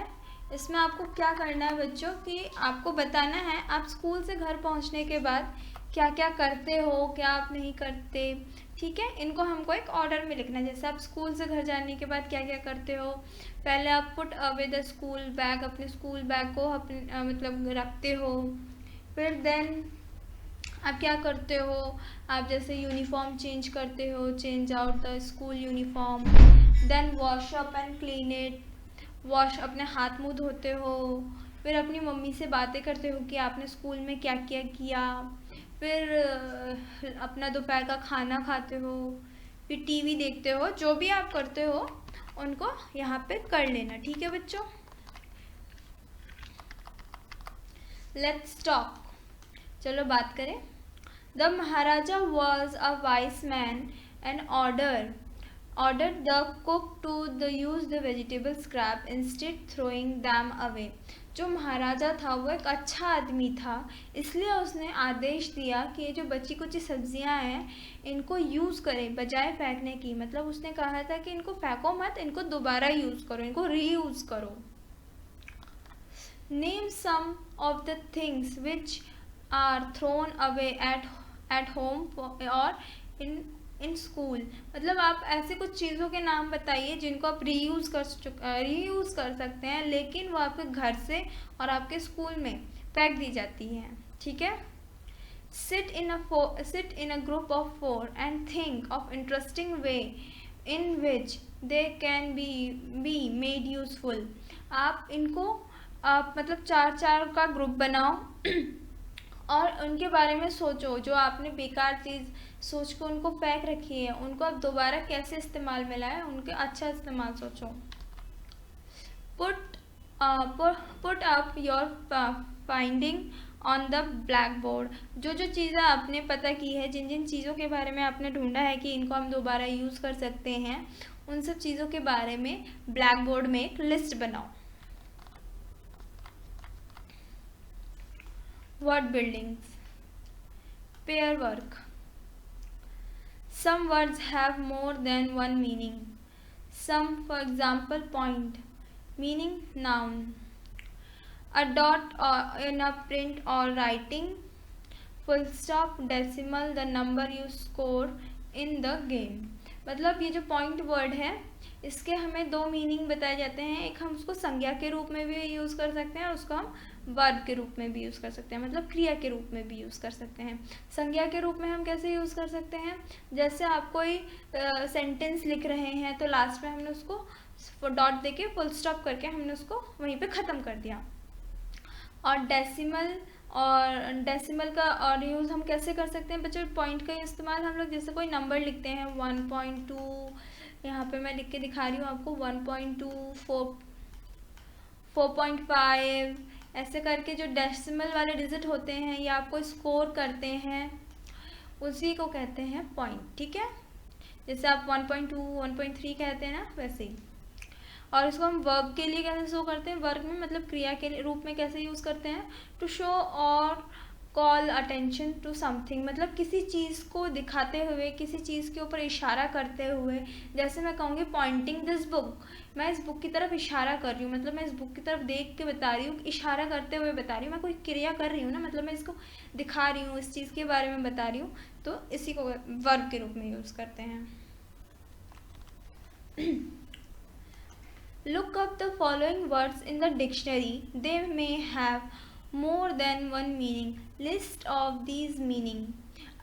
इसमें आपको क्या करना है बच्चों कि आपको बताना है आप स्कूल से घर पहुँचने के बाद क्या क्या करते हो, क्या आप नहीं करते। ठीक है, इनको हमको एक ऑर्डर में लिखना है। जैसे आप स्कूल से घर जाने के बाद क्या क्या करते हो, पहले आप put away the school bag, अपने स्कूल बैग को अपने मतलब रखते हो। फिर देन आप क्या करते हो, आप जैसे यूनिफॉर्म चेंज करते हो, change out the school uniform. Then wash up and clean it, wash अपने हाथ मुँह धोते हो। फिर अपनी मम्मी से बातें करते हो कि आपने स्कूल में क्या क्या किया। फिर अपना दोपहर का खाना खाते हो, फिर टीवी देखते हो। जो भी आप करते हो उनको यहाँ पे कर लेना। ठीक है बच्चों, लेट्स टॉक। चलो बात करें। The Maharaja was a vice man and ordered the cook to use the vegetable scrap instead throwing them away। जो महाराजा था वो एक अच्छा आदमी था, इसलिए उसने आदेश दिया कि ये जो बची कुची सब्जियां हैं इनको यूज़ करें बजाय फेंकने की। मतलब उसने कहा था कि इनको फेंको मत, इनको दोबारा यूज़ करो, इनको रीयूज़ करो। Name some of the things which are thrown away at home और इन स्कूल। मतलब आप ऐसे कुछ चीज़ों के नाम बताइए जिनको आप रीयूज़ कर सकते हैं, लेकिन वो आपके घर से और आपके स्कूल में फेंक दी जाती हैं। ठीक है। sit in a group of 4 and think of interesting way in which they can be made useful। आप इनको मतलब 4 का ग्रुप बनाओ और उनके बारे में सोचो। जो आपने बेकार चीज़ सोच के उनको फेंक रखी है, उनको आप दोबारा कैसे इस्तेमाल में लाए, उनके अच्छा इस्तेमाल सोचो। Put up your finding on the black board. जो चीज़ें आपने पता की है, जिन चीज़ों के बारे में आपने ढूंढा है कि इनको हम दोबारा यूज़ कर सकते हैं, उन सब चीज़ों के बारे में ब्लैक बोर्ड में एक लिस्ट बनाओ। Word buildings, pair work. Some words have more than one meaning. Some, for example, point, meaning noun. A dot in a print or writing. Full stop, decimal, the number you score in the game. मतलब ये जो point word है, इसके हमें 2 meaning बताए जाते हैं। एक हम उसको संज्ञा के रूप में भी यूज़ कर सकते हैं और उसको हम वर्ब के रूप में भी यूज़ कर सकते हैं, मतलब क्रिया के रूप में भी यूज़ कर सकते हैं। संज्ञा के रूप में हम कैसे यूज़ कर सकते हैं, जैसे आप कोई सेंटेंस लिख रहे हैं तो लास्ट में हमने उसको डॉट देके फुल स्टॉप करके हमने उसको वहीं पे ख़त्म कर दिया। और डेसिमल का और यूज़ हम कैसे कर सकते हैं बच्चों, पॉइंट का इस्तेमाल हम लोग जैसे कोई नंबर लिखते हैं 1.2, यहाँ पे मैं लिख के दिखा रही हूँ आपको 1.2, 4.5, ऐसे करके जो डेसिमल वाले डिजिट होते हैं या आपको स्कोर करते हैं, उसी को कहते हैं पॉइंट। ठीक है, जैसे आप 1.2, 1.3 कहते हैं ना, वैसे ही। और इसको हम वर्ब के लिए कैसे शो करते हैं, वर्ब में मतलब क्रिया के रूप में कैसे यूज़ करते हैं, टू शो और कॉल अटेंशन टू समथिंग, मतलब किसी चीज़ को दिखाते हुए, किसी चीज़ के ऊपर इशारा करते हुए। जैसे मैं कहूँगी पॉइंटिंग दिस बुक, मैं इस बुक की तरफ इशारा कर रही हूँ, मतलब मैं इस बुक की तरफ देख के बता रही हूँ, इशारा करते हुए बता रही हूँ, मैं कोई क्रिया कर रही हूँ ना, मतलब मैं इसको दिखा रही हूँ, इस चीज़ के बारे में बता रही हूँ, तो इसी को वर्ब के रूप में यूज़ करते हैं। Look up the following words in the dictionary. They may have more than one meaning. List of these meaning.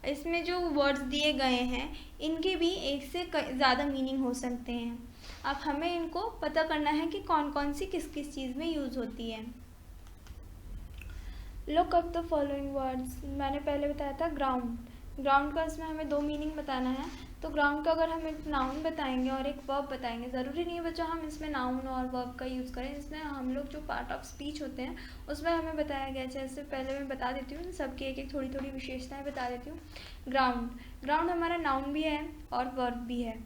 इसमें जो वर्ड्स दिए गए हैं, इनके भी एक से ज़्यादा मीनिंग हो सकते हैं। अब हमें इनको पता करना है कि कौन कौन सी किस किस चीज़ में यूज़ होती है। Look up the following words. मैंने पहले बताया था ग्राउंड। ग्राउंड का इसमें हमें 2 मीनिंग बताना है। तो ग्राउंड का अगर हम एक नाउन बताएंगे और एक वर्ब बताएंगे, ज़रूरी नहीं है बच्चों हम इसमें नाउन और वर्ब का यूज़ करें। इसमें हम लोग जो पार्ट ऑफ स्पीच होते हैं उसमें हमें बताया गया, जैसे पहले मैं बता देती हूँ, सबकी एक एक थोड़ी थोड़ी विशेषताएं बता देती हूँ। ग्राउंड हमारा नाउन भी है और वर्ब भी है।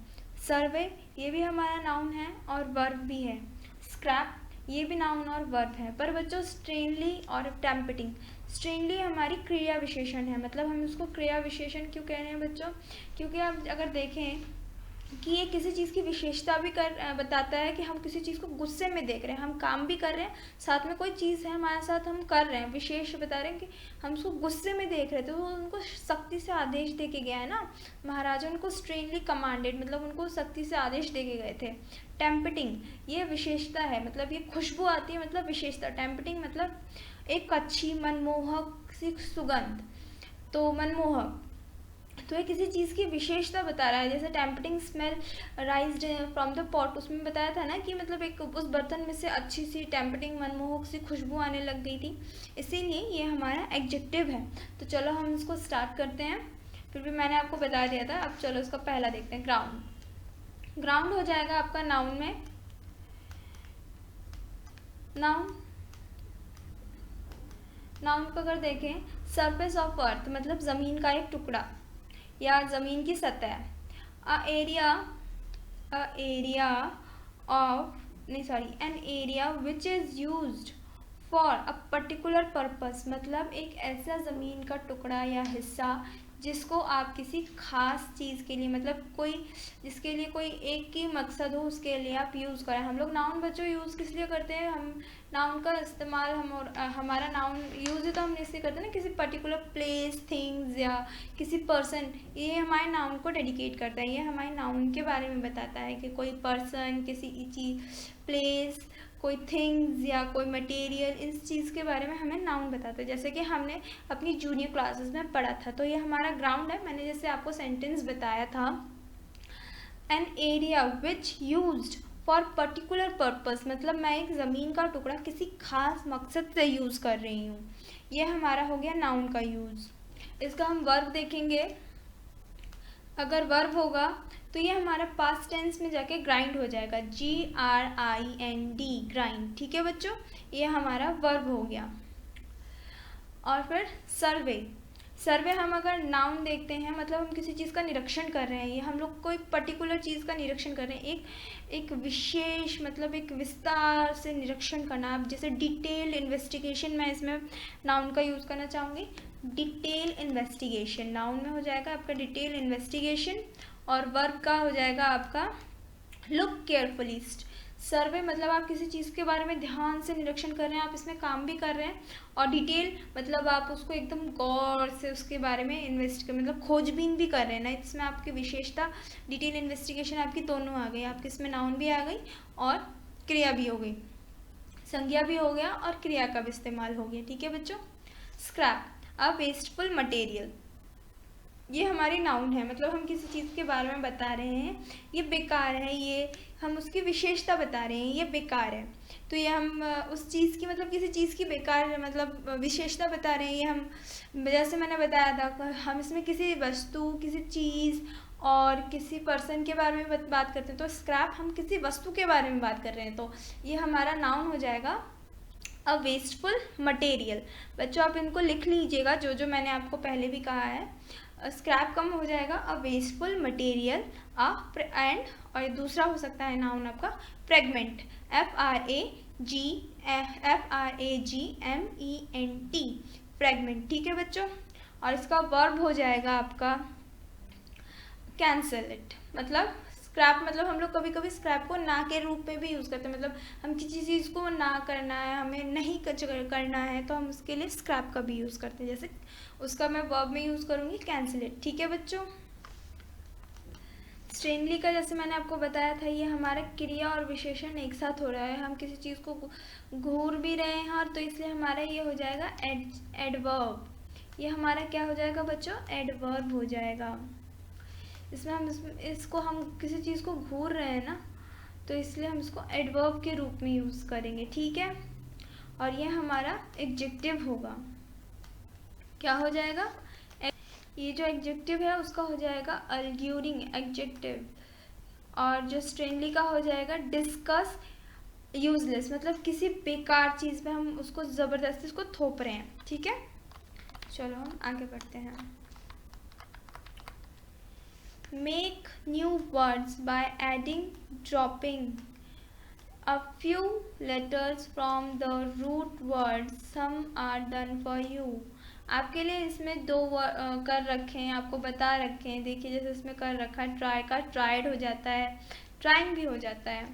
सर्वे ये भी हमारा नाउन है और वर्ब भी है। स्क्रैप ये भी नाउन और वर्ब है। पर बच्चों स्ट्रेनली और टेम्पटिंग, स्ट्रेनली हमारी क्रिया विशेषण है, मतलब हम उसको क्रिया विशेषण क्यों कह रहे हैं बच्चों, क्योंकि आप अगर देखें कि ये किसी चीज़ की विशेषता भी बताता है कि हम किसी चीज़ को गुस्से में देख रहे हैं, हम काम भी कर रहे हैं, साथ में कोई चीज़ है हमारे साथ हम कर रहे हैं, विशेष बता रहे हैं कि हम उसको गुस्से में देख रहे थे, तो उनको सख्ती से आदेश दे के गया है ना, महाराजा उनको स्ट्रेनली कमांडेड, मतलब उनको सख्ती से आदेश दे के गए थे। टेम्पटिंग ये विशेषता है, मतलब ये खुशबू आती है, मतलब विशेषता। टेम्पटिंग मतलब एक अच्छी मनमोहक सी सुगंध, तो मनमोहक, तो ये किसी चीज़ की विशेषता बता रहा है। जैसे tempting smell राइज्ड from the pot, उसमें बताया था ना कि मतलब एक उस बर्तन में से अच्छी सी टेम्पटिंग मनमोहक सी खुशबू आने लग गई थी, इसीलिए ये हमारा एडजेक्टिव है। तो चलो हम इसको स्टार्ट करते हैं, फिर भी मैंने आपको बता दिया था। अब चलो इसका पहला देखते हैं, ग्राउंड। ग्राउंड हो जाएगा आपका नाउन में, नाउन को अगर देखें, सरफेस ऑफ अर्थ मतलब ज़मीन का एक टुकड़ा या ज़मीन की सतह। An area which is used for a particular purpose, मतलब एक ऐसा ज़मीन का टुकड़ा या हिस्सा जिसको आप किसी खास चीज़ के लिए, मतलब कोई जिसके लिए कोई एक ही मकसद हो, उसके लिए आप यूज़ करें। हम लोग नाउन बच्चों यूज़ किस लिए करते हैं? हम नाउन का इस्तेमाल हमारा नाउन यूज़ तो हम इसलिए करते हैं ना, किसी पर्टिकुलर प्लेस, थिंग्स या किसी पर्सन, ये हमारे नाउन को डेडिकेट करता है। ये हमारे नाउन के बारे में बताता है कि कोई पर्सन, किसी चीज़, प्लेस, कोई थिंग्स या कोई मटेरियल, इस चीज़ के बारे में हमें नाउन बताता है। जैसे कि हमने अपनी जूनियर क्लासेस में पढ़ा था, तो ये हमारा ग्राउंड है। मैंने जैसे आपको सेंटेंस बताया था, an area which used for particular purpose, मतलब मैं एक ज़मीन का टुकड़ा किसी खास मकसद से यूज़ कर रही हूँ। ये हमारा हो गया नाउन का यूज़। इसका हम वर्ब देखेंगे। अगर वर्ब होगा तो ये हमारा पास्ट टेंस में जाके ग्राइंड हो जाएगा, GRIND, ग्राइंड। ठीक है बच्चों, ये हमारा वर्ब हो गया। और फिर सर्वे। सर्वे हम अगर नाउन देखते हैं, मतलब हम किसी चीज़ का निरीक्षण कर रहे हैं, ये हम लोग कोई पर्टिकुलर चीज़ का निरीक्षण कर रहे हैं, एक विशेष, मतलब एक विस्तार से निरीक्षण करना। आप जैसे डिटेल इन्वेस्टिगेशन, मैं इसमें नाउन का यूज़ करना चाहूँगी, डिटेल इन्वेस्टिगेशन। नाउन में हो जाएगा आपका डिटेल इन्वेस्टिगेशन, और वर्ब का हो जाएगा आपका लुक केयरफुली। सर्वे मतलब आप किसी चीज़ के बारे में ध्यान से निरीक्षण कर रहे हैं, आप इसमें काम भी कर रहे हैं। और डिटेल मतलब आप उसको एकदम गौर से उसके बारे में इन्वेस्ट कर, मतलब खोजबीन भी कर रहे हैं ना। इसमें आपकी विशेषता डिटेल इन्वेस्टिगेशन आपकी दोनों आ गई, आपके इसमें नाउन भी आ गई और क्रिया भी हो गई, संज्ञा भी हो गया और क्रिया का भी इस्तेमाल हो गया। ठीक है बच्चों। स्क्रैप, अ वेस्टफुल मटेरियल, ये हमारी नाउन है, मतलब हम किसी चीज़ के बारे में बता रहे हैं, ये बेकार है, ये हम उसकी विशेषता बता रहे हैं, ये बेकार है। तो ये हम उस चीज़ की, मतलब किसी चीज़ की बेकार, मतलब विशेषता बता रहे हैं। ये हम, जैसे मैंने बताया था, हम इसमें किसी वस्तु, किसी चीज़ और किसी पर्सन के बारे में बात करते हैं। तो स्क्रैप हम किसी वस्तु के बारे में बात कर रहे हैं, तो ये हमारा नाउन हो जाएगा अ वेस्टफुल मटेरियल। बच्चों आप इनको लिख लीजिएगा, जो जो मैंने आपको पहले भी कहा है। स्क्रैप कम हो जाएगा अ वेस्टफुल मटेरियल, एंड, और दूसरा हो सकता है नाउन आपका फ्रेगमेंट, FRAGMENT, फ्रेगमेंट। ठीक है बच्चों। और इसका वर्ब हो जाएगा आपका कैंसल इट, मतलब स्क्रैप, मतलब हम लोग कभी कभी स्क्रैप को ना के रूप में भी यूज़ करते हैं, मतलब हम किसी चीज़ को ना करना है, हमें नहीं करना है, तो हम उसके लिए स्क्रैप का भी यूज़ करते हैं। जैसे उसका मैं वर्ब में यूज़ करूँगी कैंसिल इट। ठीक है बच्चों। स्ट्रेनली का जैसे मैंने आपको बताया था, ये हमारा क्रिया और विशेषण एक साथ हो रहा है, हम किसी चीज़ को घूर भी रहे हैं, और तो इसलिए हमारा ये हो जाएगा एडवर्ब। ये हमारा क्या हो जाएगा बच्चों? एडवर्ब हो जाएगा। इसमें हम इसको हम किसी चीज़ को घूर रहे हैं ना, तो इसलिए हम इसको एडवर्ब के रूप में यूज़ करेंगे। ठीक है। और ये हमारा एडजेक्टिव होगा। क्या हो जाएगा? ये जो एडजेक्टिव है उसका हो जाएगा अल्ग्यूरिंग एडजेक्टिव, और जो स्ट्रेनली का हो जाएगा डिस्कस यूजलेस, मतलब किसी बेकार चीज़ पे हम उसको ज़बरदस्ती उसको थोप रहे हैं। ठीक है, चलो हम आगे बढ़ते हैं। Make new words by adding, dropping a few letters from the root words. Some are done for you. आपके लिए इसमें दो कर रखे हैं, आपको बता रखे हैं। देखिए जैसे इसमें कर रखा है, ट्राई का ट्राइड हो जाता है, ट्राइंग भी हो जाता है।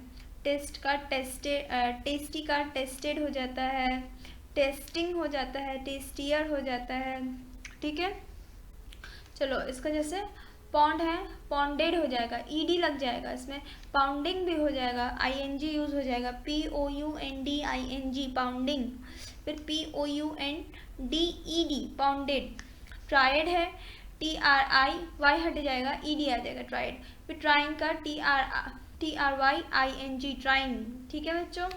टेस्ट का टेस्टेड, टेस्टी का टेस्टेड हो जाता है, टेस्टिंग हो जाता है, टेस्टियर हो जाता है। ठीक है, चलो इसका जैसे पॉन्ड है, पॉन्डेड हो जाएगा, ईडी लग जाएगा इसमें। पाउंडिंग भी हो जाएगा, आईएनजी यूज हो जाएगा, POUNDING पाउंडिंग। फिर POUNDED पाउंडेड। ट्राइड है, TRIY हट जाएगा, ED आ जाएगा, ट्राइड। फिर ट्राइंग का TRYING ट्राइंग। ठीक है बच्चों।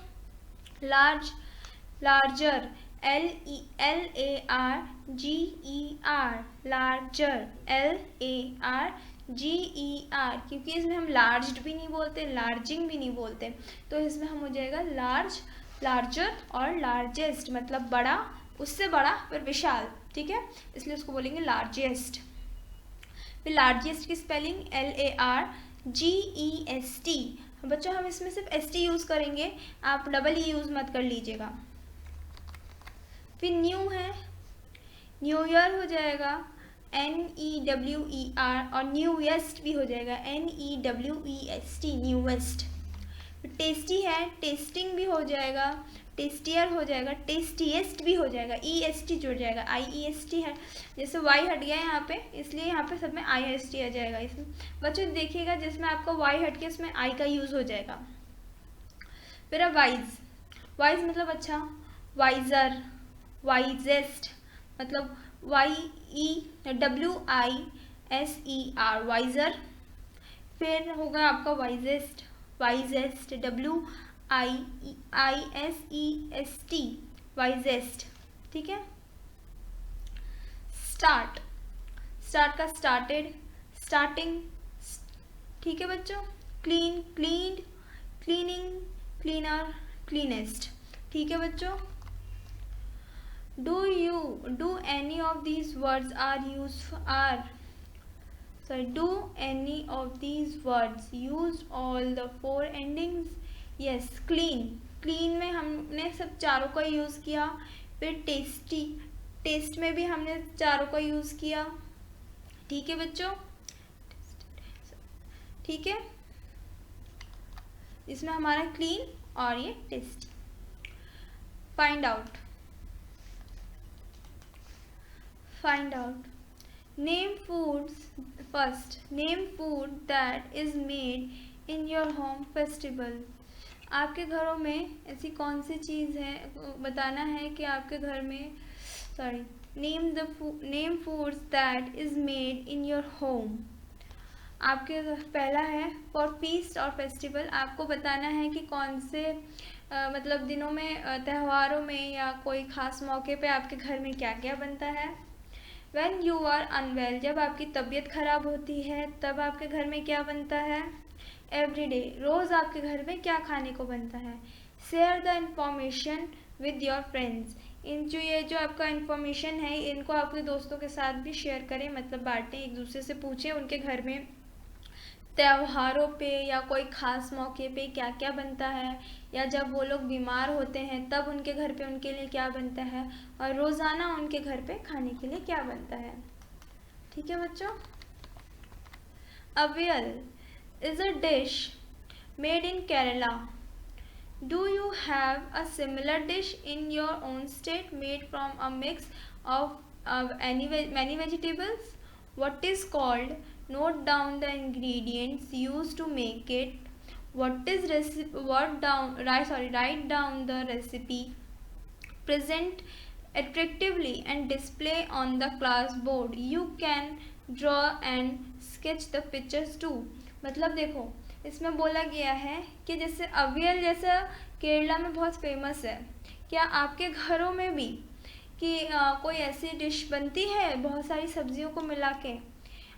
Large, larger, LARGER larger, LARGER, क्योंकि इसमें हम लार्ज्ड भी नहीं बोलते, लार्जिंग भी नहीं बोलते, तो इसमें हम हो जाएगा लार्ज, लार्जर और लार्जेस्ट, मतलब बड़ा, उससे बड़ा फिर विशाल। ठीक है, इसलिए उसको बोलेंगे लार्जेस्ट। फिर लार्जेस्ट की स्पेलिंग LARGEST। बच्चों हम इसमें सिर्फ ST यूज़ करेंगे, आप डबल E यूज़ मत कर लीजिएगा। फिर न्यू है, न्यू ईयर हो जाएगा, NEWER, और न्यूएस्ट भी हो जाएगा, NEWEST, न्यूएस्ट। टेस्टी है, टेस्टिंग भी हो जाएगा, टेस्टियर हो जाएगा, टेस्टीएस्ट भी हो जाएगा, EST जुड़ जाएगा, IEST है, जैसे Y हट गया है यहाँ पे, इसलिए यहाँ पे सब में IST आ जाएगा। इसमें बच्चों देखिएगा जिसमें आपका Y हट के इसमें I का यूज़ हो जाएगा। फिर अब वाइज, वाइज मतलब अच्छा, वाइजर, वाइजेस्ट, मतलब WISER, वाइजर। फिर होगा आपका वाइजेस्ट, वाइजेस्ट, WIISEST, वाइजेस्ट, ठीक है। स्टार्ट, स्टार्ट का स्टार्टेड, स्टार्टिंग, ठीक है बच्चों। Clean, cleaned, cleaning, cleaner, cleanest, ठीक है बच्चों। Do any of these words do any of these words use all the 4 endings? Yes, clean, clean में हमने सब चारों का यूज़ किया। फिर टेस्टी, टेस्ट में भी हमने चारों का यूज़ किया, ठीक है बच्चों, ठीक है। इसमें हमारा क्लीन और ये tasty. Find out, find out, name foods, first name food that is made in your home festival. आपके घरों में ऐसी कौन सी चीज़ है, बताना है कि आपके घर में, sorry, name foods that is made in your home. आपके पहला है फॉर फीस्ट और फेस्टिवल, आपको बताना है कि कौन से मतलब दिनों में, त्योहारों में या कोई ख़ास मौके पे आपके घर में क्या क्या बनता है। When you are unwell, जब आपकी तबीयत खराब होती है तब आपके घर में क्या बनता है। एवरी डे, रोज़ आपके घर में क्या खाने को बनता है। Share the information with your friends, ये जो आपका इन्फॉर्मेशन है इनको आपके दोस्तों के साथ भी शेयर करें, मतलब बांटें, एक दूसरे से पूछें उनके घर में त्योहारों पे या कोई ख़ास मौके पे क्या क्या बनता है, या जब वो लोग बीमार होते हैं तब उनके घर पे उनके लिए क्या बनता है, और रोज़ाना उनके घर पे खाने के लिए क्या बनता है, ठीक है बच्चों। Avial is a dish made in Kerala. Do you have a similar dish in your own state made from a mix of many vegetables? What is called? Note down the ingredients used to make it. Write down the recipe. Present attractively and display on the class board. You can draw and sketch the pictures too. मतलब देखो इसमें बोला गया है कि जैसे अवियल जैसा केरला में बहुत फेमस है, क्या आपके घरों में भी कि कोई ऐसी डिश बनती है बहुत सारी सब्जियों को मिला के,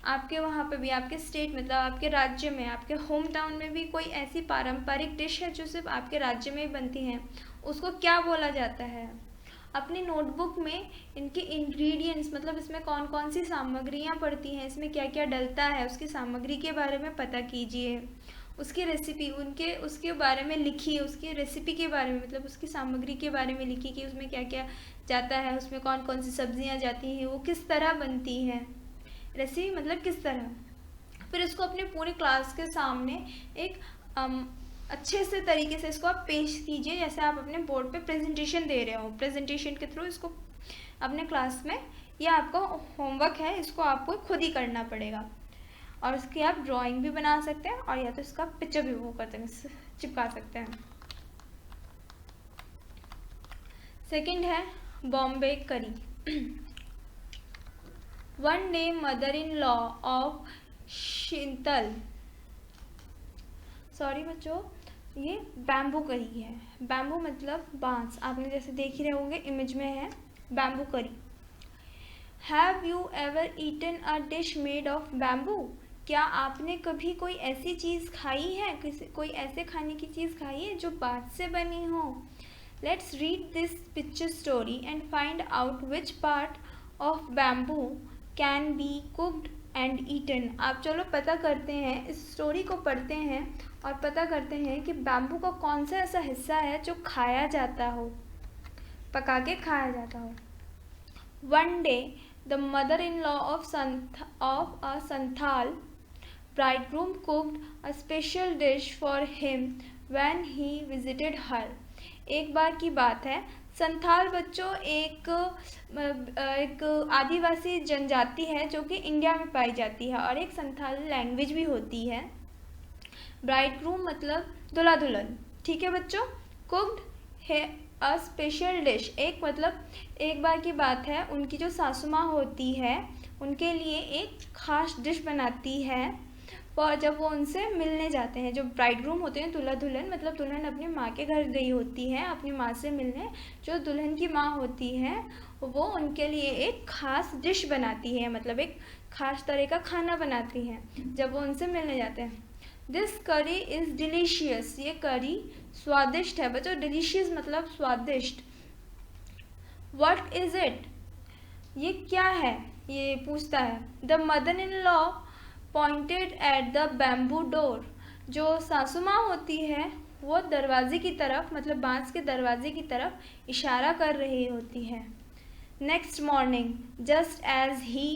आपके वहाँ पे भी, आपके स्टेट मतलब आपके राज्य में, आपके होम टाउन में भी कोई ऐसी पारंपरिक डिश है जो सिर्फ आपके राज्य में ही बनती है, उसको क्या बोला जाता है। अपनी नोटबुक में इनके इंग्रेडिएंट्स, मतलब इसमें कौन कौन सी सामग्रियाँ पड़ती हैं, इसमें क्या क्या डलता है, उसकी सामग्री के बारे में पता कीजिए। उसकी रेसिपी उसके बारे में लिखिए, उसकी रेसिपी के बारे में, मतलब उसकी सामग्री के बारे में लिखिए कि उसमें क्या क्या जाता है, उसमें कौन कौन सी सब्जियां जाती हैं, वो किस तरह बनती है, रेसिपी मतलब किस तरह। फिर इसको अपने पूरी क्लास के सामने एक अच्छे से तरीके से इसको आप पेश कीजिए, जैसे आप अपने बोर्ड पे प्रेजेंटेशन दे रहे हो। प्रेजेंटेशन के थ्रू इसको अपने क्लास में, यह आपका होमवर्क है, इसको आपको खुद ही करना पड़ेगा। और इसकी आप ड्राइंग भी बना सकते हैं और या तो इसका पिक्चर भी वो करते हैं, चिपका सकते हैं। सेकंड है बॉम्बे करी। One day mother in law of Sheetal, sorry बच्चों, ये बैम्बू करी है। बैम्बू मतलब बांस, आपने जैसे देख ही रहे होंगे इमेज में है bamboo curry. Have you ever eaten a dish made of bamboo, क्या आपने कभी कोई ऐसी चीज़ खाई है, कोई ऐसे खाने की चीज़ खाई है जो बांस से बनी हो। Let's read this picture story and find out which part of bamboo can be cooked and eaten. आप चलो पता करते हैं, इस स्टोरी को पढ़ते हैं और पता करते हैं कि बैम्बू का कौन सा ऐसा हिस्सा है जो खाया जाता हो, पका के खाया जाता हो। One day The mother-in-law of a Santhal bridegroom cooked a special dish for him when he visited her. एक बार की बात है, संथाल बच्चों एक आदिवासी जनजाति है जो कि इंडिया में पाई जाती है और एक संथाल लैंग्वेज भी होती है। ब्राइडग्रूम मतलब दुल्हा दुल्हन, ठीक है बच्चों। कुक्ड है अ स्पेशल डिश, एक मतलब एक बार की बात है, उनकी जो सासू माँ होती है उनके लिए एक खास डिश बनाती है और जब वो उनसे मिलने जाते हैं। जो ब्राइडग्रूम होते हैं दूल्हा दुल्हन, मतलब दुल्हन अपनी माँ के घर गई होती है अपनी माँ से मिलने, जो दुल्हन की माँ होती है वो उनके लिए एक खास डिश बनाती है, मतलब एक खास तरह का खाना बनाती है जब वो उनसे मिलने जाते हैं। दिस करी इज़ डिलीशियस, ये करी स्वादिष्ट है बच्चों। डिलीशियस मतलब स्वादिष्ट। व्हाट इज़ इट, ये क्या है, ये पूछता है। The mother in law pointed at the bamboo door, जो सासू माँ होती है वो दरवाजे की तरफ, मतलब बांस के दरवाजे की तरफ इशारा कर रही होती है। Next morning just as he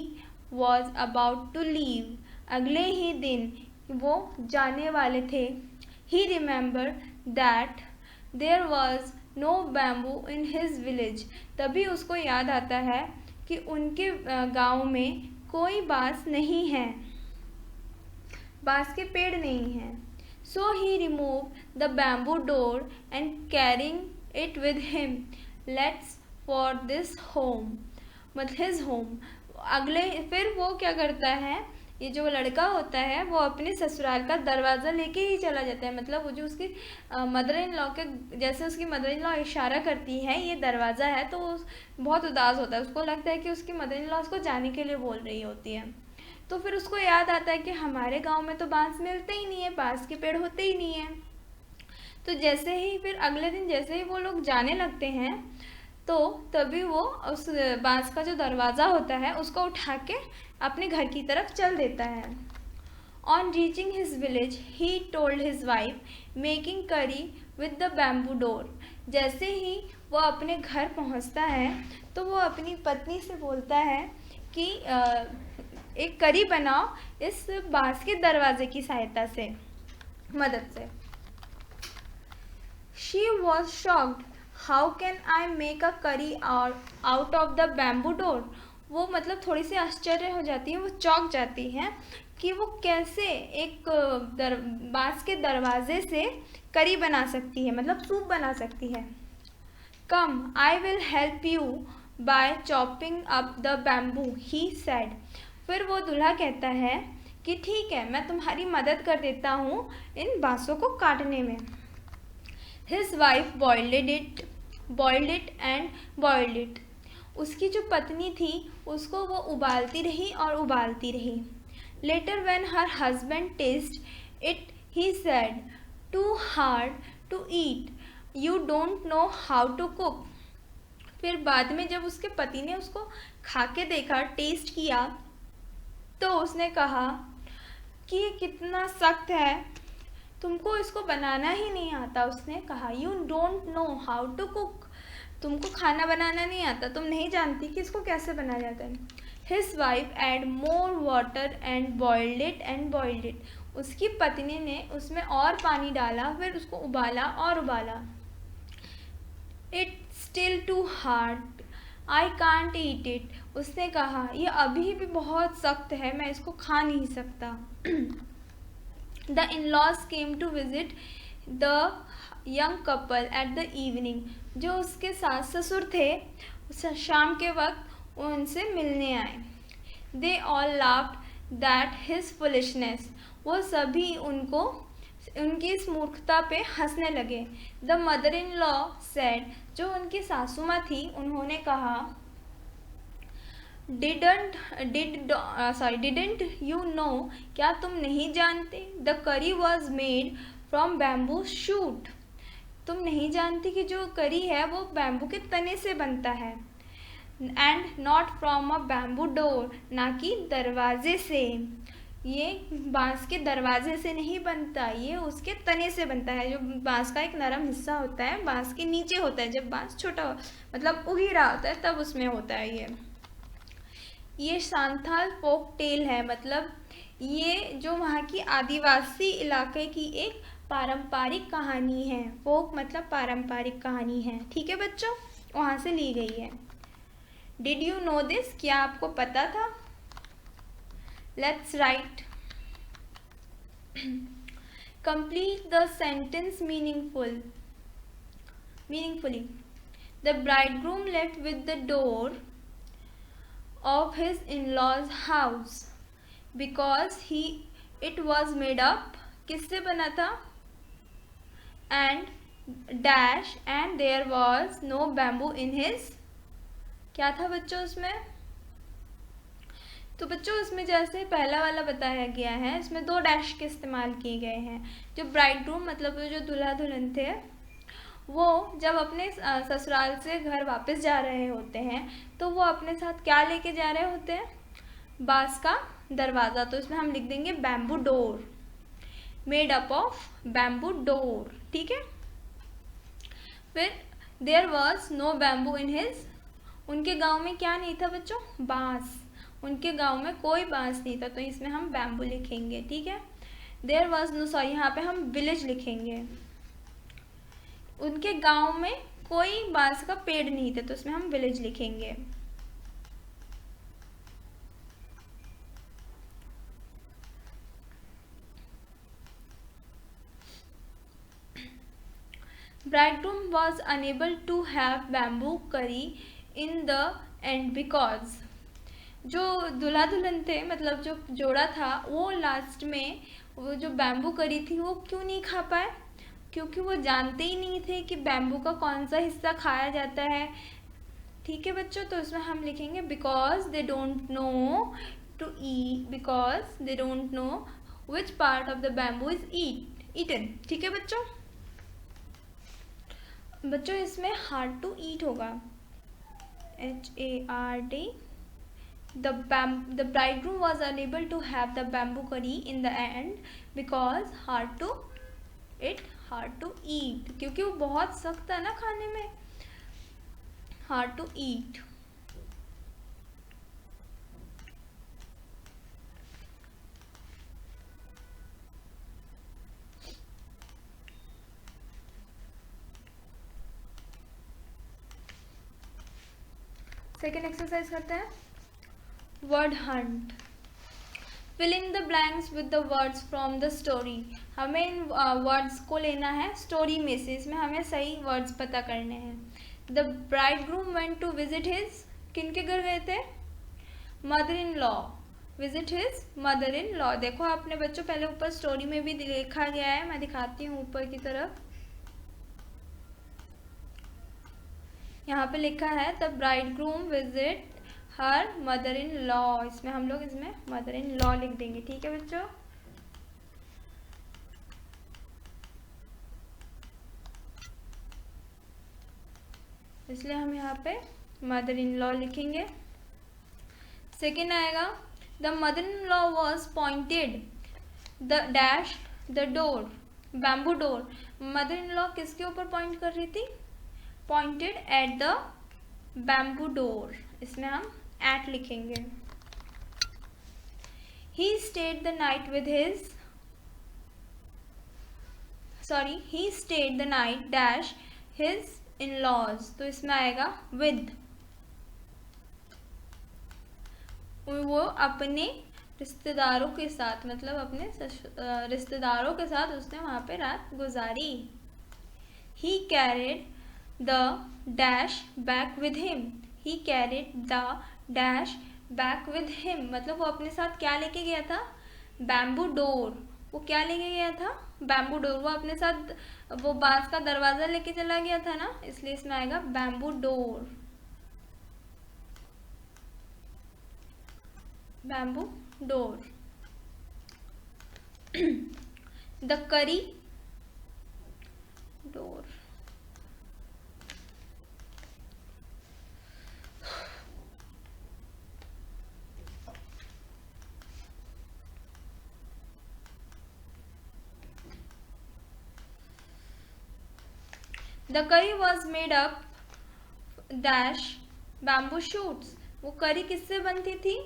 was about to leave, अगले ही दिन वो जाने वाले थे। He remember that there was no bamboo in his village, तभी उसको याद आता है कि उनके गांव में कोई बांस नहीं है, बांस के पेड़ नहीं हैं। So he remove the bamboo door and carrying it with him lets for this home, मतलब हिज होम। अगले फिर वो क्या करता है, ये जो लड़का होता है वो अपने ससुराल का दरवाज़ा लेके ही चला जाता है, मतलब वो जो उसकी मदर इन लॉ के, जैसे उसकी मदर इन लॉ इशारा करती है ये दरवाज़ा है, तो वो बहुत उदास होता है। उसको लगता है कि उसकी मदर इन लॉ उसको जाने के लिए बोल रही होती है। तो फिर उसको याद आता है कि हमारे गांव में तो बांस मिलते ही नहीं है, बांस के पेड़ होते ही नहीं हैं। तो जैसे ही फिर अगले दिन जैसे ही वो लोग जाने लगते हैं तो तभी वो उस बांस का जो दरवाज़ा होता है उसको उठा के अपने घर की तरफ चल देता है। On reaching his village he told his wife making करी विद द बैम्बू डोर, जैसे ही वो अपने घर पहुंचता है तो वो अपनी पत्नी से बोलता है कि एक करी बनाओ इस बांस के दरवाजे की सहायता से, मदद से। She was shocked. How can I make a curry out of the bamboo door? वो मतलब थोड़ी सी आश्चर्य हो जाती है, वो चौंक जाती हैं कि वो कैसे एक बांस के दरवाजे से करी बना सकती है, मतलब सूप बना सकती है। Come, I will help you by chopping up the bamboo, he said. फिर वो दूल्हा कहता है कि ठीक है, मैं तुम्हारी मदद कर देता हूँ इन बांसों को काटने में। His wife boiled it and boiled it. उसकी जो पत्नी थी उसको वो उबालती रही और उबालती रही। Later when her husband tasted it, he said, "Too hard to eat. You don't know how to cook." फिर बाद में जब उसके पति ने उसको खा के देखा, टेस्ट किया, तो उसने कहा कि ये कितना सख्त है, तुमको इसको बनाना ही नहीं आता। उसने कहा you don't know how to cook, तुमको खाना बनाना नहीं आता, तुम नहीं जानती कि इसको कैसे बनाया जाता है। His wife add more water and boiled it, उसकी पत्नी ने उसमें और पानी डाला, फिर उसको उबाला और उबाला। It still too hard, I can't eat it, उसने कहा ये अभी भी बहुत सख्त है, मैं इसको खा नहीं सकता। The in-laws came to visit the young couple at the evening. जो उसके सास ससुर थे शाम के वक्त उनसे मिलने आए। They all laughed that his foolishness. वो सभी उनकी इस मूर्खता पे हंसने लगे। The mother-in-law said, जो उनकी सासू माँ थी उन्होंने कहा didn't you know, क्या तुम नहीं जानते? The curry was made from bamboo shoot. तुम नहीं जानती कि जो करी है वो बैम्बू के तने से बनता है। And not from a bamboo door, ना कि दरवाजे से, ये बांस के दरवाजे से नहीं बनता, ये उसके तने से बनता है। जो बांस का एक नरम हिस्सा होता है बांस के नीचे होता है, जब बांस छोटा मतलब उग ही रहा होता है तब उसमें होता है ये। ये सांथाल फोक टेल है, मतलब ये जो वहाँ की आदिवासी इलाके की एक पारंपरिक कहानी है। फोक मतलब पारंपरिक कहानी है, ठीक है बच्चों, वहाँ से ली गई है। डिड यू नो दिस, क्या आपको पता था? Let's write. Complete the sentence meaningfully. The bridegroom left with the door of his in-laws house because it was made up, किससे बना था? and dash and there was no bamboo in his, क्या था बच्चों उसमें? तो बच्चों इसमें जैसे पहला वाला बताया गया है, इसमें 2 डैश के इस्तेमाल किए गए हैं। जो ब्राइडग्रूम मतलब जो दूल्हा दुल्हन थे, वो जब अपने ससुराल से घर वापस जा रहे होते हैं तो वो अपने साथ क्या लेके जा रहे होते हैं? बांस का दरवाज़ा। तो इसमें हम लिख देंगे bamboo door, made up of bamboo door, ठीक है। फिर there was no bamboo in his, उनके गांव में क्या नहीं था बच्चों? बांस, उनके गांव में कोई बांस नहीं था, तो इसमें हम बैम्बू लिखेंगे, ठीक है। देयर वॉज नो, सॉरी यहाँ पे हम विलेज लिखेंगे, उनके गांव में कोई बांस का पेड़ नहीं था, तो इसमें हम विलेज लिखेंगे। Bridegroom was unable to have bamboo curry in the end because, जो दूल्हा दुल्हन थे मतलब जो जोड़ा था, वो लास्ट में वो जो बैम्बू करी थी वो क्यों नहीं खा पाए? क्योंकि वो जानते ही नहीं थे कि बैम्बू का कौन सा हिस्सा खाया जाता है, ठीक है बच्चों। तो इसमें हम लिखेंगे because they don't know to eat, because they don't know which part of the bamboo is eaten, ठीक है बच्चों। बच्चों इसमें हार्ड टू ईट होगा, HARD। The bridegroom was unable to have the bamboo curry in the end because hard to eat, क्योंकि वो बहुत सख्त है ना खाने में, hard to eat। Second exercise करते हैं, word hunt. Fill in the blanks with the words from the story. हमें इन वर्ड्स को लेना है स्टोरी में से, इसमें हमें सही वर्ड्स पता करने हैं। The bridegroom went to visit his, किनके घर गए थे? Mother in law, visit his mother in law. देखो आपने बच्चों पहले ऊपर स्टोरी में भी लिखा गया है, मैं दिखाती हूँ ऊपर की तरफ, यहाँ पे लिखा है the bridegroom visit her mother in law, इसमें हम लोग इसमें मदर इन लॉ लिख देंगे, ठीक है बच्चों। इसलिए हम यहाँ पे मदर इन लॉ लिखेंगे। सेकेंड आएगा the mother in law was pointed the dash the door, bamboo door. Mother in law किसके ऊपर पॉइंट कर रही थी? Pointed at the bamboo door, इसमें हम एट लिखेंगे। he stayed the night with his, he stayed the night dash his in-laws, तो इसमें आएगा with, वो अपने रिश्तेदारों के साथ, मतलब अपने रिश्तेदारों के साथ उसने वहाँ पे रात गुजारी। he carried the dash back with him, he carried the dash back with him, मतलब वो अपने साथ क्या लेके गया था? Bamboo door. वो क्या लेके गया था? Bamboo door. वो अपने साथ वो बांस का दरवाज़ा लेके चला गया था ना, इसलिए इसमें आएगा bamboo door, bamboo door. The करी door, the curry was made up dash bamboo shoots, वो करी किससे बनती थी?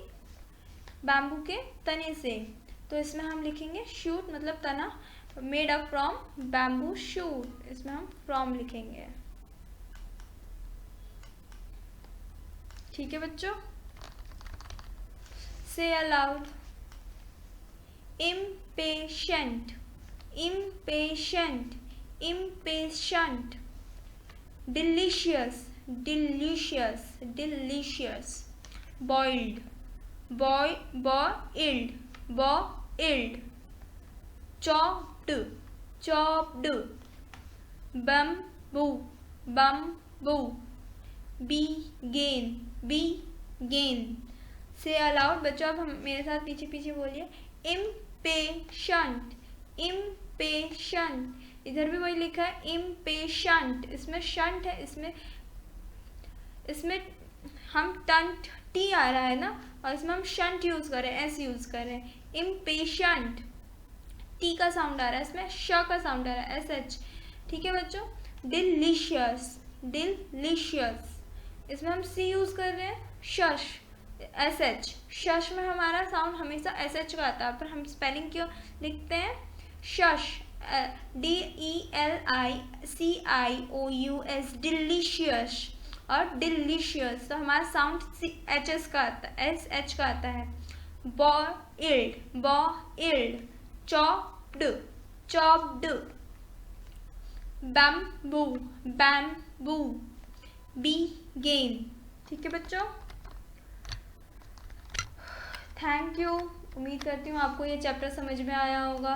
बैम्बू के तने से। तो इसमें हम लिखेंगे शूट, मतलब तना, made up from bamboo shoot, इसमें हम फ्रॉम लिखेंगे। ठीक है बच्चों, से allowed, impatient, impatient, impatient, delicious, delicious, delicious, boiled, boiled, boiled, chopped, chopped, bamboo, bamboo, begin, begin। से अलाउड बच्चों, अब हम मेरे साथ पीछे पीछे बोलिए, impatient, impatient, इधर भी वही लिखा है impatient, इसमें शंट है, इसमें हम टंट टी आ रहा है ना, और इसमें हम शंट यूज कर रहे हैं, एस यूज कर रहे हैं। impatient, टी का साउंड आ रहा है, इसमें श का साउंड आ रहा है, एस एच। ठीक है बच्चों, डिलीशियस, डिलीशियस, इसमें हम सी यूज कर रहे हैं, शश, एस एच। शश में हमारा साउंड हमेशा एस एच का आता है, पर हम स्पेलिंग क्यों लिखते हैं शश, DELICIOUS, डिलीशियस, और डिलीशियस, तो हमारा साउंड एच एस का आता है, एस एच का आता है। Boiled, boiled, chopped, chopped, bamboo, bamboo, begin। ठीक है बच्चों, थैंक यू। उम्मीद करती हूँ आपको ये चैप्टर समझ में आया होगा।